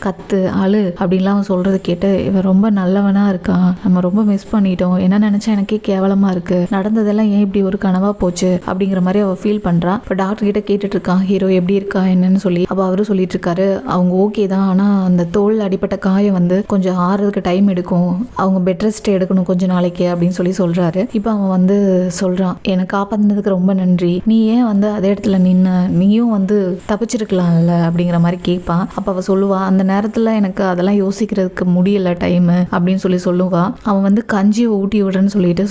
கத்து அழு அப்படின்லாம் அவன் சொல்றது கேட்டு இவன் ரொம்ப நல்லவனா இருக்கான், நம்ம ரொம்ப மிஸ் பண்ணிட்டோம், என்ன நினைச்சா எனக்கே கேவலமா இருக்கு, நடந்ததெல்லாம் ஏன் இப்படி ஒரு கனவா போச்சு அப்படிங்கிற மாதிரி அவ ஃபீல் பண்றா. இப்போ டாக்டர் கிட்ட கேட்டுட்டு இருக்கான் ஹீரோ எப்படி இருக்கா என்னன்னு சொல்லி. அப்போ அவரும் சொல்லிட்டு இருக்காரு, அவங்க ஓகே தான், ஆனா அந்த தோல் அடிப்பட்ட காயம் வந்து கொஞ்சம் ஆறுறதுக்கு டைம் எடுக்கும், அவங்க பெட் ரெஸ்ட் எடுக்கணும் கொஞ்ச நாளைக்கு அப்படின்னு சொல்றாரு. இப்போ அவன் வந்து சொல்றான், எனக்கு காப்பாத்தினதுக்கு ரொம்ப நன்றி, நீ ஏன் வந்து அதே இடத்துல நின்று நீயும் வந்து தப்பிச்சிருக்கலாம்ல அப்படிங்கிற மாதிரி கேட்பான். அப்போ அவ சொல்லுவா, அந்த நேரத்தில் எனக்கு அதெல்லாம் யோசிக்கிறதுக்கு முடியல டைமு அப்படின்னு சொல்லுவா. அவன் வந்து கஞ்சியை ஊட்டி விடுறேன்னு சொல்லிட்டு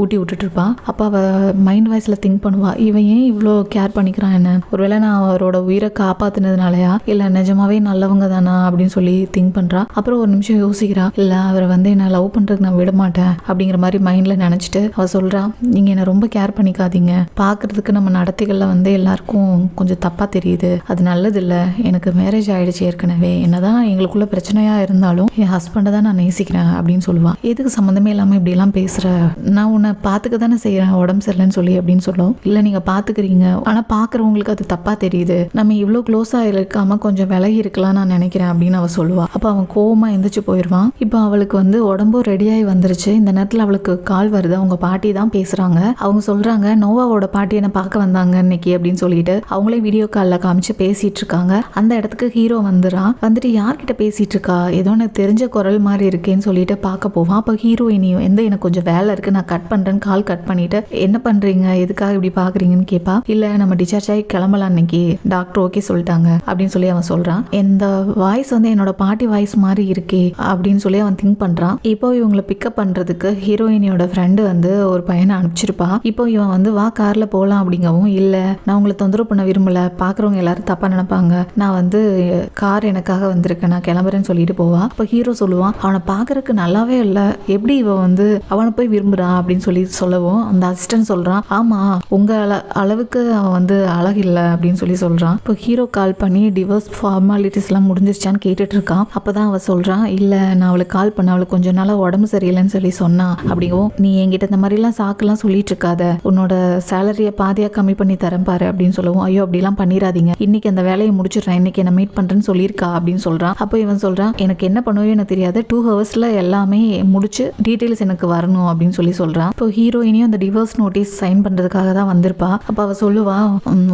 ஊட்டி விட்டுட்டு இருப்பான். அப்போ அவள் மைண்ட் வாய்ஸில் திங்க் பண்ணுவா, இவன் ஏன் இவ்வளோ கேர் பண்ணிக்கிறான் என்ன, ஒருவேளை நான் அவரோட உயிரை காப்பாற்றினதுனாலயா இல்லை நிஜமாவே நல்லவங்க தானா அப்படின்னு சொல்லி திங்க் பண்ணுறா. அப்புறம் ஒரு நிமிஷம் யோசிக்கிறா, இல்லை அவரை வந்து என்ன லவ் பண்ணுறதுக்கு நான் விட மாட்டேன் அப்படிங்கிற மாதிரி மைண்டில் நினச்சிட்டு அவள் சொல்கிறா, நீங்கள் என்னை ரொம்ப கேர் பண்ணிக்காதீங்க, பார்க்குறதுக்கு நம்ம நடத்தைகளில் வந்து எல்லாருக்கும் கொஞ்சம் தப்பாக தெரியுது, அது நல்லதில்லை, எனக்கு மேரேஜ் ஆகிடுச்சு ஏற்கனவே, என்னதான் எங்களுக்குள்ள பிரச்சனையாக இருந்தாலும் என் ஹஸ்பண்டை தான் நான் நேசிக்கிறேன் அப்படின்னு சொல்லுவாள். எதுக்கு சம்மந்தமே இல்லாமல் இப்படிலாம் பேசுகிற, நான் உன்னை பார்த்துக்க தானே செய்கிறேன் உடம்பு சரியில்லைன்னு சொல்லி அப்படின்னு சொல்லும். இல்லை நீங்கள் பார்த்துக்கிறீங்க, ஆனால் பார்க்குறவங்களுக்கு அது தப்பாக தெரியுது, நம்ம இவ்வளோ க்ளோஸாக இருக்காமல் கொஞ்சம் விலகி இருக்கலாம் நான் நினைக்கிறேன் அப்படின்னு அவள் சொல்லுவாள். அப்போ அவன் கோவமாக எந்திரிச்சு போயிடுவான். இப்போ அவளுக்கு வந்து உடம்பும் ரெடியாகி வந்துருச்சு. இந்த நேரத்தில் அவளுக்கு கால் வருது. அவங்க பாட்டி தான் பேசுகிறாங்க. அவங்க சொல்கிறாங்க, நோவாவோட பாட்டி என்னை பார்க்க வந்தாங்க இன்னைக்கு அப்படின்னு சொல்லிட்டு அவங்களே வீடியோ காலில் காமிச்சு பேசிகிட்டு இருக்காங்க. அந்த இடத்துக்கு ஹீரோ வந்துட்டு யார்கிட்ட பேசிகிட்டு இருக்கா, ஏதோ எனக்கு தெரிஞ்ச குரல் மாதிரி இருக்கேன்னு சொல்லிட்டு பார்க்க போவான். அப்போ ஹீரோயினி வந்து எனக்கு கொஞ்சம் வேலை இருக்குது நான் கட் பண்ணுறேன்னு கால் கட் பண்ணிட்டு, என்ன பண்ணுறீங்க, எதுக்காக இப்படி பார்க்குறீங்கன்னு கேட்பா. இல்லை நம்ம டிஸ்சார்ஜ் ஆகி கிளம்பலாம் இன்னைக்கு, டாக்டர் ஓகே சொல்லிட்டாங்க அப்படின்னு சொல்லி அவன் சொல்கிறான். இந்த வாய்ஸ் வந்து என்னோட பாட்டி வாய்ஸ் மாதிரி இருக்கே அப்படின்னு சொல்லி அவன் திங்க் பண்ணுறான். இப்போ இவங்களை பிக்கப் பண்ணுறதுக்கு ஹீரோயினியோட ஃப்ரெண்டு வந்து ஒரு பையனை அனுப்பிச்சிருப்பா. இப்போ இவன் வந்து வா காரில் போகலாம் அப்படிங்கவும், இல்லை நான் உங்களை தொந்தரவு பண்ண விரும்பலை, பார்க்குறவங்க எல்லாரும் தப்பாக நினைப்பாங்க, நான் வந்து கார் எனக்காக வந்திருக்கேன், நான் கிளம்புறேன்னு சொல்லிட்டு போவா. இப்போ ஹீரோ சொல்லுவான், அவனை பார்க்கறதுக்கு நல்லாவே இல்லை, எப்படி இவன் வந்து அவனை போய் விரும்புகிறான் அப்படின்னு சொல்லவும் அந்த அசிஸ்டன்ட் சொல்கிறான், ஆமாம் உங்கள் அளவுக்கு அவன் வந்து அழகில்லை அப்படின்னு சொல்கிறான். இப்போ ஹீரோ கால் பண்ணி டிவோர்ஸ் ஃபார்மாலிட்டிஸ்லாம் முடிஞ்சிருச்சான்னு கேட்டுட்டு இருக்கான். அப்போ தான் அவள் சொல்கிறான், இல்லை நான் அவளுக்கு கால் பண்ண, அவளுக்கு கொஞ்சம் நாளாக உடம்பு சரியில்லைன்னு சொன்னான் அப்படிங்கவும், நீ என்கிட்ட இந்த மாதிரிலாம் சாக்கெல்லாம் சொல்லிட்டு இருக்காத, உன்னோட சேலரியை பாதியாக கம்மி பண்ணி தரேன் பாரு அப்படின்னு சொல்லவும், ஐயோ அப்படிலாம் பண்ணிடாதீங்க, இன்னைக்கு அந்த வேலையை முடிச்சிடுறேன், இன்னைக்கு என்ன மீட் பண்ணுறேன்னு சொல்லியிருக்கா அப்படின்னு சொல்கிறான். அப்போ இவன் சொல்கிறான், எனக்கு என்ன பண்ணுவோம் எனக்கு தெரியாது, 2 hours எல்லாமே முடிச்சு டீட்டெயில்ஸ் எனக்கு வரணும் அப்படின்னு சொல்கிறான். இப்போ ஹீரோயினையும் அந்த டிவோர்ஸ் நோட்டீஸ் சைன் பண்ணுறதுக்காக தான் வந்திருப்பா. அப்போ அவள் சொல்லுவா,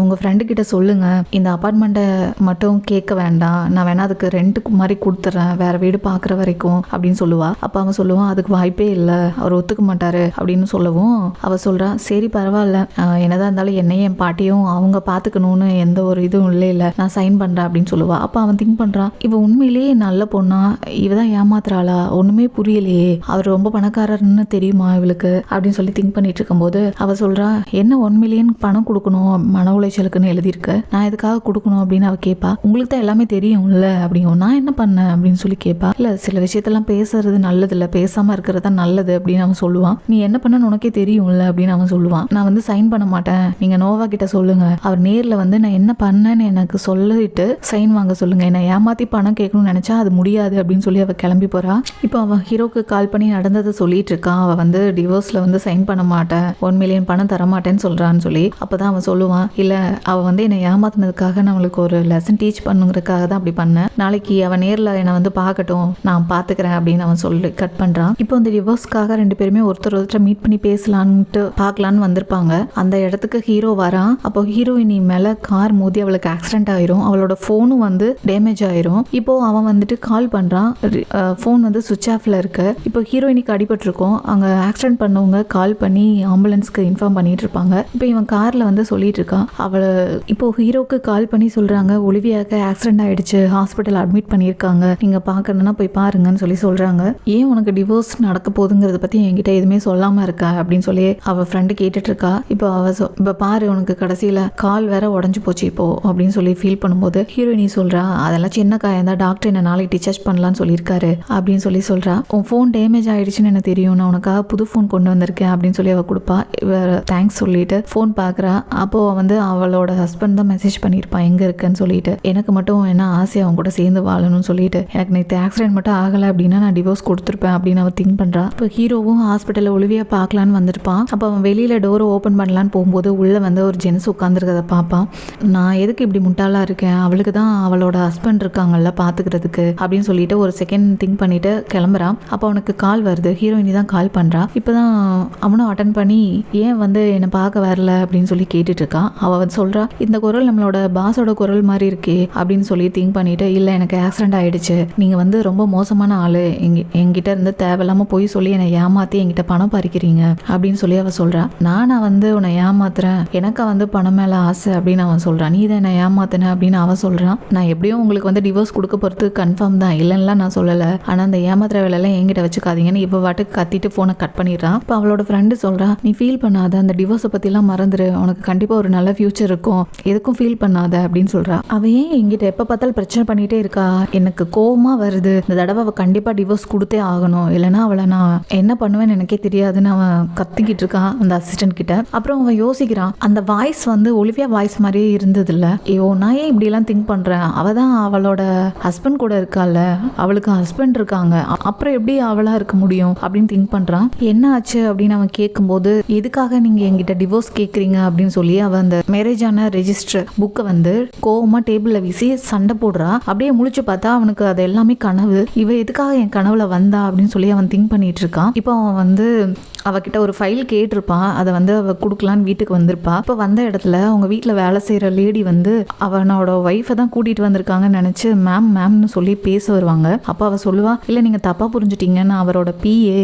உங்கள் ஃப்ரெண்டு கிட்ட சொல்லுங்க, இந்த அப்பார்ட்மெண்ட்டை மட்டும் கேட்க வேண்டாம், நான் வேணா அதுக்கு ரெண்ட்டுக்கு மாதிரி கொடுத்துட்றேன் வேற வீடு பார்க்குற வரைக்கும் அப்படின்னு சொல்லுவா. அப்போ அவன் சொல்லுவான், அதுக்கு வாய்ப்பே இல்லை, அவர் ஒத்துக்க மாட்டாரு அப்படின்னு சொல்லவும் அவள் சொல்கிறா, சரி பரவாயில்ல, என்னதான் இருந்தாலும் என்னையும் என் பாட்டியும் அவங்க பார்த்துக்கணும்னு எந்த ஒரு இதுவும் இல்லை, நான் சைன் பண்ணுறேன் அப்படின்னு சொல்லுவா. அப்போ அவன் திங்க் பண்ணுறான், இவ உண்மையிலேயே நல்ல பொண்ணா, இவ தான் ஏமாத்துறாளா, ஒன்றுமே புரியலையே, அவர் ரொம்ப பணக்காரர்னு தெரியுமா இவளுக்கு அப்படின்னு சொல்லி திங்க் பண்ணிட்டு இருக்கும்போது அவள் சொல்கிறா, என்ன 1 million பணம் கொடுக்கணும் மன உளைச்சலுக்குன்னு எழுதியிருக்கு, நான் எதுக்காக கொடுக்கணும் அப்படின்னு அவள் கேட்பா. உங்களுக்கு தான் எல்லாமே தெரியும்ல அப்படிங்கும். நான் என்ன பண்ணேன் அப்படின்னு சொல்லி கேட்பா. இல்லை சில விஷயத்தெல்லாம் பேசுறது நல்லது இல்லை, பேசாமல் இருக்கிறது தான் நல்லது அப்படின்னு அவன் சொல்லுவான். நீ என்ன பண்ணன்னு உனக்கே தெரியும்ல அப்படின்னு அவன் சொல்லுவான். நான் வந்து சைன் பண்ண மாட்டேன், நீங்கள் நோவா கிட்ட சொல்லுங்க, அவர் நேரில் வந்து நான் என்ன பண்ணேன்னு எனக்கு சொல்லிட்டு சைன் வாங்க சொல்லுங்க, என்னை ஏமாற்றி பணம் கேட்கணும்னு நினச்சா அது முடியாது அப்படின்னு சொல்லி அவள் கிளம்பி போகிறா. இப்போ அவன் ஹீரோக்கு கால் பண்ணி நடந்ததை சொல்லிட்டு இருக்கான். அவள் வந்து டிவோர்ஸில் வந்து சைன் பண்ண மாட்டேன், 1 million பணம் தரமாட்டேன்னு சொல்கிறான்னு சொல்லி. அப்போ தான் அவன் சொல்லுவான், இல்லை அவள் வந்து என்னை ஏமாத்தினதுக்காக நம்மளுக்கு ஒரு லெசன் டீச் பண்ணுங்கிறதுக்காக தான் அப்படி பண்ணேன், நாளைக்கு அவன் நேரில் என்னை வந்து பார்க்கட்டும், நான் பார்த்துக்கிறேன் அப்படின்னு அவன் சொல்லி கட் பண்ணுறான். இப்போ அந்த டிவோர்ஸ்க்காக 2 பேருமே ஒருத்தர் மீட் பண்ணி பேசலான்ட்டு பார்க்கலான்னு வந்திருப்பாங்க. அந்த இடத்துக்கு ஹீரோ வரான். அப்போ ஹீரோயினி மேலே கார் மோதி அவளுக்கு ஆக்சிடென்ட் ஆயிரும், அவளோட ஃபோனும் வந்து டேமேஜ் ஆயிரும். இப்போ அவன் வந்துட்டு கால் பண்ணுறான், ஃபோன் வந்து சுவிட்ச் ஆஃப்ல இருக்கு. இப்போ ஹீரோயினிக்கு அடிபட்டிருக்கும், அங்கே ஆக்சிடென்ட் பண்ணவங்க கால் பண்ணி ஆம்புலன்ஸ்க்கு இன்ஃபார்ம் பண்ணிட்டு இருப்பாங்க. இப்போ இவன் காரில் வந்து சொல்லிட்டு இருக்கான். அவளை இப்போ ஹீரோக்கு கால் பண்ணி சொல்கிறாங்க, ஒலிவியாவுக்கு ஆக்சிடென்ட் ஆயிடுச்சு, ஹாஸ்பிட்டல் அட்மிட் பண்ணியிருக்காங்க, நீங்கள் பார்க்கணுன்னா போய் பாருங்கன்னு சொல்கிறாங்க. ஏன் உனக்கு டிவோர்ஸ் நடக்க போகுதுங்கிறத பற்றி என்கிட்ட எதுவுமே சொல்லாமல் இருக்கா அப்படின்னு சொல்லி அவள் ஃப்ரெண்டு கேட்டுட்டு இருக்கா. இப்போ இப்போ பாரு உனக்கு கடைசியில் கால் வேற உடஞ்சி போச்சு இப்போ அப்படின்னு சொல்லி ஃபீல் பண்ணும்போது ஹீரோயினி சொல்கிறா, அதெல்லாம் சின்ன காயம் தான், டாக்டர் என்ன நாளைக்கு டிஸ்சார்ஜ் பண்ணலான்னு சொல்லியிருக்காரு அப்படின்னு சொல்கிறா. உன் ஃபோன் டேமேஜ் ஆகிடுச்சுன்னு எனக்கு தெரியும், நான் உனக்காக புது ஃபோன் கொண்டு வந்திருக்கேன் அப்படின்னு சொல்லி அவள் கொடுப்பா. தேங்க்ஸ் சொல்லிட்டு ஃபோன் பார்க்குறா. அப்போது வந்து அவளோட ஹஸ்பண்ட் தான் மெசேஜ் பண்ணியிருப்பான் எங்கே இருக்குன்னு சொல்லிட்டு, எனக்கு மட்டும் என்ன ஆசை அவன் கூட சேர்ந்து வாழணும்னு சொல்லிட்டு, எனக்கு நேற்று ஆக்சிடென்ட் மட்டும் ஆகலை அப்படின்னா நான் டிவோர்ஸ் கொடுத்துருப்பேன் அப்படின்னு அவள் திங்க் பண்ணுறா. இப்போ ஹீரோவும் ஹாஸ்பிட்டலில் ஒலிவியா பார்க்கலான்னு வந்திருப்பான். அப்போ அவன் வெளியில் டோரை ஓப்பன் பண்ணலான்னு போகும்போது உள்ளே வந்து ஒரு ஜென்ஸ் உட்காந்துருக்கதை பார்ப்பான். நான் எதுக்கு இப்படி முட்டாளாக இருக்கேன், அவளுக்கு தான் அவளோட ஹஸ்பண்ட் இருக்காங்கல்ல பார்த்துக்கிறதுக்கு அப்படின்னு சொல்லிட்டு ஒரு செகண்ட் திங்க் பண்ணிட்டு கிளம்புறான். அப்போ அவனுக்கு கால் வருது, ஹீரோயினி தான் கால் பண்ணுறா. இப்போ தான் அவனும் அட்டன் பண்ணி ஏன் வந்து என்னை பார்க்க வரல அப்படின்னு சொல்லி கேட்டுட்டு இருக்கான். அவள் வந்து சொல்கிறா, இந்த குரல் நம்மளோட பாஸோட குரல் மாதிரி இருக்கே அப்படின்னு சொல்லி திங்க் பண்ணிட்டு, இல்லை எனக்கு ஆக்சிடென்ட் ஆகிடுச்சு, நீங்கள் வந்து ரொம்ப மோசமான ஆள், என்கிட்ட இருந்து தேவையில்லாமல் போய் சொல்லி என்னை ஏமாற்றி என்கிட்ட பணம் பறிக்கிறீங்க அப்படின்னு சொல்லி அவள் சொல்கிறா. நானா வந்து உன்னை ஏமாத்துறேன், எனக்கு வந்து பணம் மேலே ஆசை அப்படின்னு அவன் சொல்கிறான். நீ தான் என்னை ஏமாத்தின அப்படின்னு அவன் சொல்கிறான். நான் எப்படியும் உங்களுக்கு வந்து டிவோர்ஸ் கொடுக்க போகிறது கன்ஃபார்ம் தான், இல்லைன்னா நான் சொல்லலை. ஆனால் அந்த ஏமாத்திர வேலையெல்லாம் என்கிட்ட வச்சுக்காதீங்கன்னு இப்போ வாட்டுக்கு கத்திட்டு ஃபோனை கட் பண்ணிடுறான். இப்போ அவளோட ஃப்ரெண்டு சொல்கிறா, நீ ஃபீல் பண்ணாத, அந்த டிவோர்ஸை பற்றிலாம் மறந்துடு, உனக்கு கண்டிப்பாக ஒரு நல்ல ஃபியூச்சர் இருக்கும், எதுக்கும் ஃபீல் பண்ணாத அப்படின்னு சொல்கிறா. அவள் ஏன் என்கிட்ட எப்போ பார்த்தாலும் பிரச்சனை பண்ணிகிட்டே இருக்கா, எனக்கு கோவமாக வருது, இந்த தடவை அவள் கண்டிப்பாக டிவோர்ஸ் கொடுத்தே ஆகணும், இல்லைனா அவளை நான் என்ன பண்ணுவேன்னு எனக்கே தெரியாதுன்னு அவன் கத்திக்கிட்டு இருக்கான் அந்த அசிஸ்டன்ட் கிட்ட. அப்புறம் அவன் யோசிக்கிறான், அந்த வாய்ஸ் வந்து ஒலிவியா வாய்ஸ் மாதிரியே இருந்தது இல்லை, ஐயோ நான் ஏன் இப்படிலாம் திங்க் பண்ணுறேன், அவள் தான் அவளோட ஹஸ்பண்ட் கூட இருக்கால, அவளுக்கு ஹஸ்பண்ட் இருக்காங்க, அப்புறம் எப்படி அவளாக இருக்க முடியும் அப்படின்னு திங்க் பண்ணுறான். என்ன ஆச்சு அப்படின்னு அவன் கேட்கும்போது, எதுக்காக நீங்கள் என்கிட்ட டிவோர்ஸ் கேட்குறீங்க அப்படின்னு சொல்லி அவன் அந்த மேரேஜ் ஆன ரெஜிஸ்டர் புக்கை வந்து கோவமாக டேபிளில் வீசி சண்டை போடுறா. அப்படியே முழிச்சு பார்த்தா அவனுக்கு அது எல்லாமே கனவு, இவ எதுக்காக என் கனவுல வந்தா அப்படின்னு சொல்லி அவன் திங்க் பண்ணிட்டு இருக்கான். இப்போ அவன் வந்து அவகிட்ட ஒரு ஃபைல் கேட்டிருப்பான், அதை வந்து அவள் கொடுக்கலான்னு வீட்டுக்கு வந்திருப்பா. இப்போ வந்த இடத்துல அவங்க வீட்டில் வேலை செய்கிற லேடி வந்து அவனோட ஒய்ஃபை தான் கூட்டிகிட்டு வந்திருக்காங்கன்னு நினச்சி மேம்னு சொல்லி பேச வருவாங்க. அப்போ அவள் சொல்லுவா, இல்லை நீங்கள் தப்பாக புரிஞ்சுட்டீங்க, நான் அவரோட பிஏ,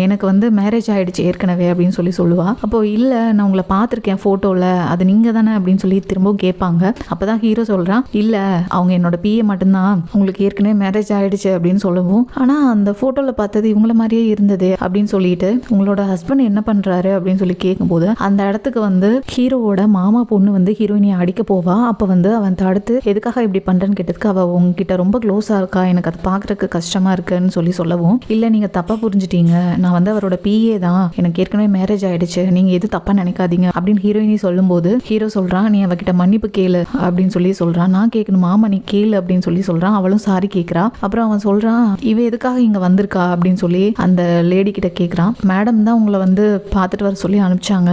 எனக்கு வந்து மேரேஜ் ஆகிடுச்சு ஏற்கனவே அப்படின்னு சொல்லி சொல்லுவா. அப்போது இல்லை நான் உங்களை பார்த்துருக்கேன் ஃபோட்டோவில், அது நீங்கள் தானே அப்படின்னு சொல்லி திரும்பவும் கேட்பாங்க. அப்போ தான் ஹீரோ சொல்கிறான், இல்லை அவங்க என்னோட பிஏ மட்டும்தான், உங்களுக்கு ஏற்கனவே மேரேஜ் ஆகிடுச்சு அப்படின்னு சொல்லவும், ஆனால் அந்த ஃபோட்டோவில் பார்த்தது இவங்கள மாதிரியே இருந்தது அப்படின்னு சொல்லிட்டு உங்களோட ஹஸ்பண்ட் என்ன பண்றாரு அப்படின்னு சொல்லி கேட்கும்போது அந்த இடத்துக்கு வந்து ஹீரோவோட மாமா பொண்ணு வந்து ஹீரோயினியை அடிக்க போவா. அப்போ வந்து அவன் தடுத்து எதுக்காக இப்படி பண்றேன்னு கேட்டதுக்கு அவ உங்ககிட்ட ரொம்ப க்ளோஸா இருக்கா, எனக்கு அது பாக்குறதுக்கு கஷ்டமா இருக்குன்னு சொல்லவும், இல்ல நீங்க தப்பா புரிஞ்சுட்டீங்க, நான் வந்து அவரோட பிஏ தான், எனக்கு ஏற்கனவே மேரேஜ் ஆயிடுச்சு, நீங்க எது தப்பா நினைக்காதீங்க அப்படின்னு ஹீரோயினி சொல்லும்போது ஹீரோ சொல்றான், நீ அவகிட்ட மன்னிப்பு கேளு அப்படின்னு சொல்லி சொல்றான். நான் கேட்கணும் மாமா, நீ கேளு அப்படின்னு சொல்லி சொல்றான். அவளும் சாரி கேட்கறா. அப்புறம் அவன் சொல்றான், இவ எதுக்காக இங்க வந்திருக்கா அப்படின்னு சொல்லி அந்த லேடி கிட்ட கேட்கறான். மேடம் தான் உங்களை வந்து பார்த்துட்டு வர சொல்லி அனுப்பிச்சாங்க,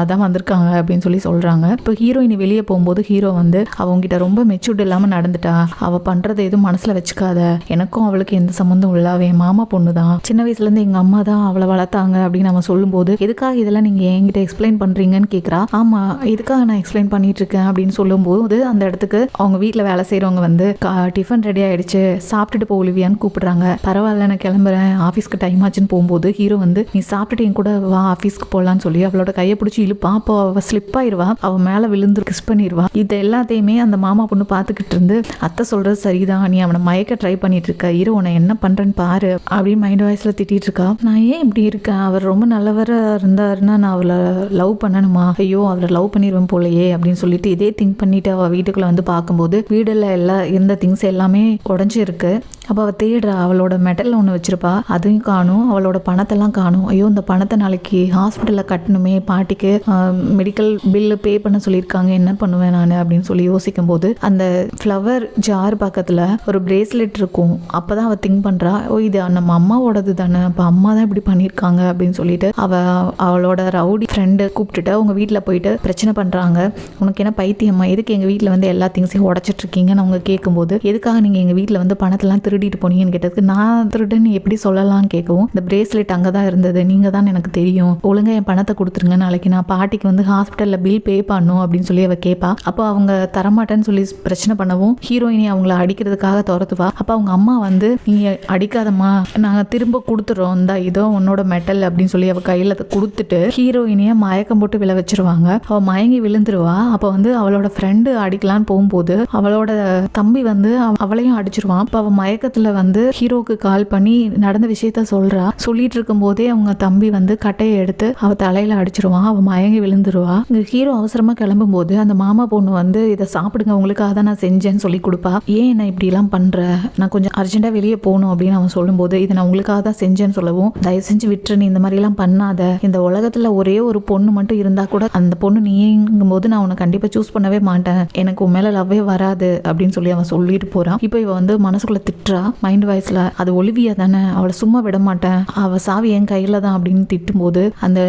அதான் வந்திருக்காங்க அப்படின்னு சொல்லி சொல்றாங்க. இப்போ ஹீரோயினி வெளியே போகும்போது ஹீரோ வந்து அவங்ககிட்ட ரொம்ப மெச்சூர்ட் இல்லாம நடந்துட்டா, அவ பண்றதை எதுவும் மனசுல வச்சுக்காத, எனக்கும் அவளுக்கு எந்த சம்மந்தம் இல்ல, அவன் மாமா பொண்ணு தான், சின்ன வயசுல இருந்து எங்க அம்மா தான் அவளை வளர்த்தாங்க அப்படின்னு அவன் சொல்லும்போது, எதுக்காக இதெல்லாம் நீங்க என்கிட்ட எக்ஸ்பிளைன் பண்றீங்கன்னு கேட்கறா. ஆமா இதுக்காக நான் எக்ஸ்பிளைன் பண்ணிட்டு இருக்கேன் அப்படின்னு சொல்லும்போது அந்த இடத்துக்கு அவங்க வீட்டுல வேலை செய்யறவங்க வந்து டிஃபன் ரெடி ஆயிடுச்சு, சாப்பிட்டுட்டு போ ஒலிவியான்னு கூப்பிடுறாங்க. பரவாயில்ல நான் கிளம்புறேன், ஆஃபீஸ்க்கு டைம் ஆச்சுன்னு போகும்போது ஹீரோ வந்து நீ சாப்பிட்டுட்டு என் கூட வா ஆஃபீஸ்க்கு போகலான்னு சொல்லி அவளோட கையை பிடிச்சி இழுப்பான். அப்போ அவள் ஸ்லிப் ஆயிடுவா, அவள் மேலே விழுந்து கிஸ் பண்ணிடுவா. இது எல்லாத்தையுமே அந்த மாமா பொண்ணு பார்த்துக்கிட்டு இருந்து, அத்தை சொல்றது சரிதான், நீ அவனை மயக்க ட்ரை பண்ணிட்டு இருக்க, ஹீரோ உன்னை என்ன பண்றேன்னு பாரு அப்படின்னு மைண்ட் வாய்ஸ்ல திட்டிட்டு இருக்கா. நான் ஏன் இப்படி இருக்கேன், அவர் ரொம்ப நல்லவரா இருந்தாருன்னா நான் அவளை லவ் பண்ணணுமா, ஐயோ அவளை லவ் பண்ணிடுவேன் போலையே அப்படின்னு சொல்லிட்டு இதே திங்க் பண்ணிட்டு அவள் வீட்டுக்குள்ள வந்து பார்க்கும்போது வீடுல எல்லாம் இருந்த திங்ஸ் எல்லாமே உடஞ்சி இருக்கு. அப்போ அவள் தேடுறா, அவளோட மெடல் ஒன்று வச்சிருப்பா, அதையும் காணும், அவளோட பணத்தெல்லாம் காணும். ஐயோ இந்த பணத்தை நாளைக்கு ஹாஸ்பிட்டலில் கட்டணுமே, பாட்டிக்கு மெடிக்கல் பில்லு பே பண்ண சொல்லியிருக்காங்க, என்ன பண்ணுவேன் நான் அப்படின்னு சொல்லி யோசிக்கும் போது அந்த ஃப்ளவர் ஜார் பக்கத்தில் ஒரு பிரேஸ்லெட் இருக்கும். அப்போ தான் அவள் திங்க் பண்ணுறா, ஓ இது நம்ம அம்மாவோடது தானே, அப்போ அம்மா தான் இப்படி பண்ணியிருக்காங்க அப்படின்னு சொல்லிட்டு அவளோட ரவுடி ஃப்ரெண்டு கூப்பிட்டுட்டு அவங்க வீட்டில் போயிட்டு பிரச்சனை பண்ணுறாங்க. உனக்கு என்ன பைத்தியம்மா, எதுக்கு எங்கள் வீட்டில் வந்து எல்லா திங்ஸையும் உடச்சிட்டு இருக்கீங்கன்னு அவங்க கேட்கும்போது, எதுக்காக நீங்கள் எங்கள் வீட்டில் வந்து பணத்தெல்லாம் திருடிட்டு போனீங்கன்னு கேட்டதுக்கு, நான் திருடுன்னு எப்படி சொல்லலாம்னு கேட்கவும், இந்த பிரேஸ்லெட் அங்கே தான் இருந்தது, நீங்கள் தான் எனக்கு தெரியும், ஒழுங்கா என் பணத்தை கொடுத்துருங்க, நாளைக்கு நான் பாட்டிக்கு வந்து ஹாஸ்பிட்டலில் பில் பே பண்ணும் அப்படின்னு சொல்லி அவள் கேட்பா. அப்போ அவங்க தரமாட்டேன்னு சொல்லி பிரச்சனை பண்ணவும் ஹீரோயினி அவங்கள அடிக்கிறதுக்காக துரத்துவா. அப்போ அவங்க அம்மா வந்து நீங்கள் அடிக்காதம்மா, நாங்கள் திரும்ப கொடுத்துறோம், இந்த இதோ உன்னோட மெட்டல் அப்படின்னு சொல்லி அவள் கையில் கொடுத்துட்டு ஹீரோயினியை மயக்கம் போட்டு விழ வச்சிருவாங்க. அவள் மயங்கி விழுந்துருவா. அப்போ வந்து அவளோட ஃப்ரெண்டு அடிக்கலான்னு போகும்போது அவளோட தம்பி வந்து அவளையும் அடிச்சிருவான். அப்போ அவள் மயக்கத்தில் வந்து ஹீரோக்கு கால் பண்ணி நடந்த விஷயத்த சொல்றா. சொல்லிட்டு இருக்கும் போதே அவங்க தம்பி வந்து கட்டையை எடுத்து அவ தலையில அடிச்சிருவான். அவ மயங்கி விழுந்துருவா. இந்த ஹீரோ அவசரமா கிளம்பும் போது அந்த மாமா பொண்ணு வந்து இதை சாப்பிடுங்க, உங்களுக்காக தான் நான் செஞ்சேன்னு சொல்லி கொடுப்பா. ஏன் நான் இப்படி எல்லாம் பண்ற, நான் கொஞ்சம் அர்ஜென்ட்டா வெளியே போகணும் அப்படின்னு அவன் சொல்லும்போது, இதை நான் உங்களுக்காக தான் செஞ்சேன்னு சொல்லவும், தயவு செஞ்சு விட்டுரு, நீ இந்த மாதிரி எல்லாம் பண்ணாத, இந்த உலகத்துல ஒரே ஒரு பொண்ணு மட்டும் இருந்தா கூட அந்த பொண்ணு நீங்கும் போது நான் உன்னை கண்டிப்பா சூஸ் பண்ணவே மாட்டேன், எனக்கு உன் மேல லவ்வே வராது அப்படின்னு சொல்லி அவன் சொல்லிட்டு போறான். இப்போ இவ வந்து மனசுக்குள்ள திட்டுறா மைண்ட் வாய்ஸ்ல, அது ஒலிவியா தானே, அவளை சும்மா விட மாட்டேன், அவ சாவி என் கையில தான் அப்படின்னு திட்டும் போது அந்த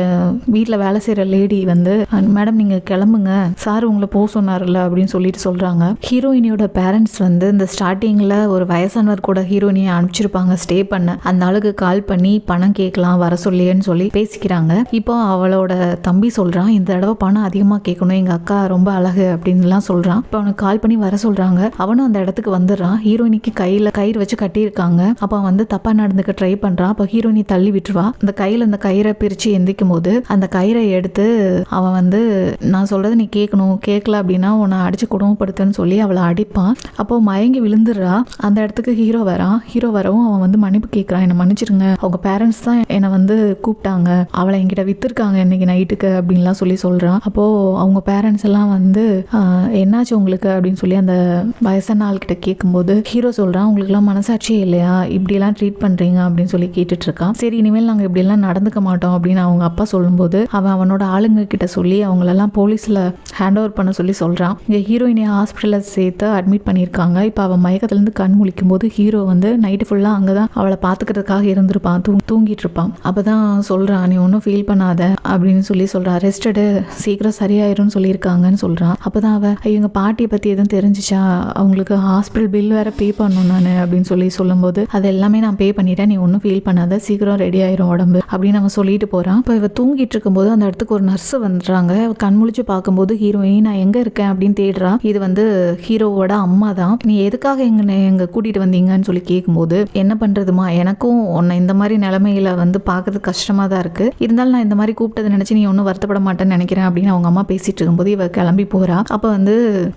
வீட்டுல வேலை செய்யற லேடி வந்து, மேடம் நீங்க கிளம்புங்க, சார் உங்களை போக சொன்னார்ல அப்படின்னு சொல்லிட்டு சொல்றாங்க. ஹீரோயினியோட பேரண்ட்ஸ் வந்து இந்த ஸ்டார்டிங்ல ஒரு வயசானவர் கூட ஹீரோயினியை அனுப்பிச்சிருப்பாங்க ஸ்டே பண்ண. அந்த ஆளுக்கு கால் பண்ணி பணம் கேட்கலாம் வர சொல்லியேன்னு சொல்லி பேசிக்கிறாங்க. இப்போ அவளோட தம்பி சொல்றான், இந்த தடவை பணம் அதிகமா கேட்கணும், எங்க அக்கா ரொம்ப அழகு அப்படின்லாம் சொல்றான். இப்போ அவனுக்கு கால் பண்ணி வர சொல்றாங்க. அவனும் அந்த இடத்துக்கு வந்துடுறான். ஹீரோயினிக்கு கை கயிறு வச்சு கட்டியிருக்காங்க. அப்போ வந்து தப்பா நடந்துக்க ட்ரை பண்றான். அப்போ ஹீரோயினி தள்ளி விட்டுருவா. அந்த கையில அந்த கயிறை பிரிச்சு எந்திக்கும் போது அந்த கயிறை எடுத்து அவன் வந்து நான் சொல்றது நீ கேட்கணும், கேட்கல அப்படின்னா உன்னை அடிச்சு குடும்பப்படுத்துன்னு சொல்லி அவளை அடிப்பான். அப்போ மயங்கி விழுந்துடுறா. அந்த இடத்துக்கு ஹீரோ வரான். ஹீரோ வரவும் அவன் வந்து மன்னிப்பு கேட்கறான். என்னை மன்னிச்சிருங்க, அவங்க பேரண்ட்ஸ் தான் என்னை வந்து கூப்பிட்டாங்க, அவளை என்கிட்ட வித்துருக்காங்க இன்னைக்கு நைட்டுக்கு அப்படின்லாம் சொல்லி சொல்றான். அப்போ அவங்க பேரண்ட்ஸ் எல்லாம் வந்து என்னாச்சு உங்களுக்கு அப்படின்னு சொல்லி அந்த வயசான ஆள்கிட்ட கேட்கும்போது ஹீரோ சொல்றான், உங்களுக்குலாம் மனசாட்சியே இல்லையா, இப்படிலாம் ட்ரீட் பண்றீங்க அப்படின்னு சொல்லி கேட்டுட்டு இருக்கான். சரி இனிமேல் நாங்கள் இப்படிலாம் நடந்துக்க மாட்டோம் அப்படின்னு அவங்க அப்பா சொல்லும்போது அவனோட ஆளுங்க கிட்ட சொல்லி அவங்களெல்லாம் போலீஸ்ல ஹேண்ட் ஓவர் பண்ண சொல்லி சொல்றான். இங்க ஹீரோயினை ஹாஸ்பிட்டல்ல சேர்த்து அட்மிட் பண்ணியிருக்காங்க. இப்போ அவன் மயக்கத்துல இருந்து கண் முழிக்கும் போது ஹீரோ வந்து நைட்டு ஃபுல்லா அங்கதான் அவளை பாத்துக்கிறதுக்காக இருந்திருப்பான், தூங்கிட்டு இருப்பான். அப்பதான் சொல்றான், நீ ஒன்னும் ஃபீல் பண்ணாத அப்படின்னு சொல்லி சொல்றான். ரெஸ்டடு, சீக்கிரம் சரியாயிரும்னு சொல்லியிருக்காங்கன்னு சொல்றான். அப்பதான் அவ இவங்க பாட்டியை பத்தி எதுவும் தெரிஞ்சிச்சா, அவங்களுக்கு ஹாஸ்பிட்டல் பில் வேற பே பண்ணணும் நான் அப்படின்னு சொல்லி சொல்லும்போது அது எல்லாமே நான் பே பண்ணிட்டேன், நீ ஒன்றும் ஃபீல் பண்ணாத, சீக்கிரம் ரெடி ஆயிரும் உடம்பு அப்படின்னு அவன் சொல்லிட்டு போறான். இப்போ இவ தூங்கிட்டு இருக்கும்போது அந்த இடத்துக்கு ஒரு நர்ஸ் வந்துடுறாங்க. கண் முழிச்சு பார்க்கும்போது ஹீரோயின் நான் எங்க இருக்கேன் அப்படின்னு தேடுறா. இது வந்து ஹீரோவோட அம்மா தான். நீ எதுக்காக எங்க கூட்டிட்டு வந்தீங்கன்னு சொல்லி கேட்கும்போது என்ன பண்றதுமா, எனக்கும் உன்னை இந்த மாதிரி நிலைமையில வந்து பார்க்கறது கஷ்டமா தான் இருக்கு, இருந்தாலும் நான் இந்த மாதிரி கூப்பிட்டதை நினைச்சு நீ ஒன்றும் வருத்தப்பட மாட்டேன்னு நினைக்கிறேன் அப்படின்னு அவங்க அம்மா பேசிட்டு இருக்கும்போது இவ கிளம்பி போறா. அப்ப வந்து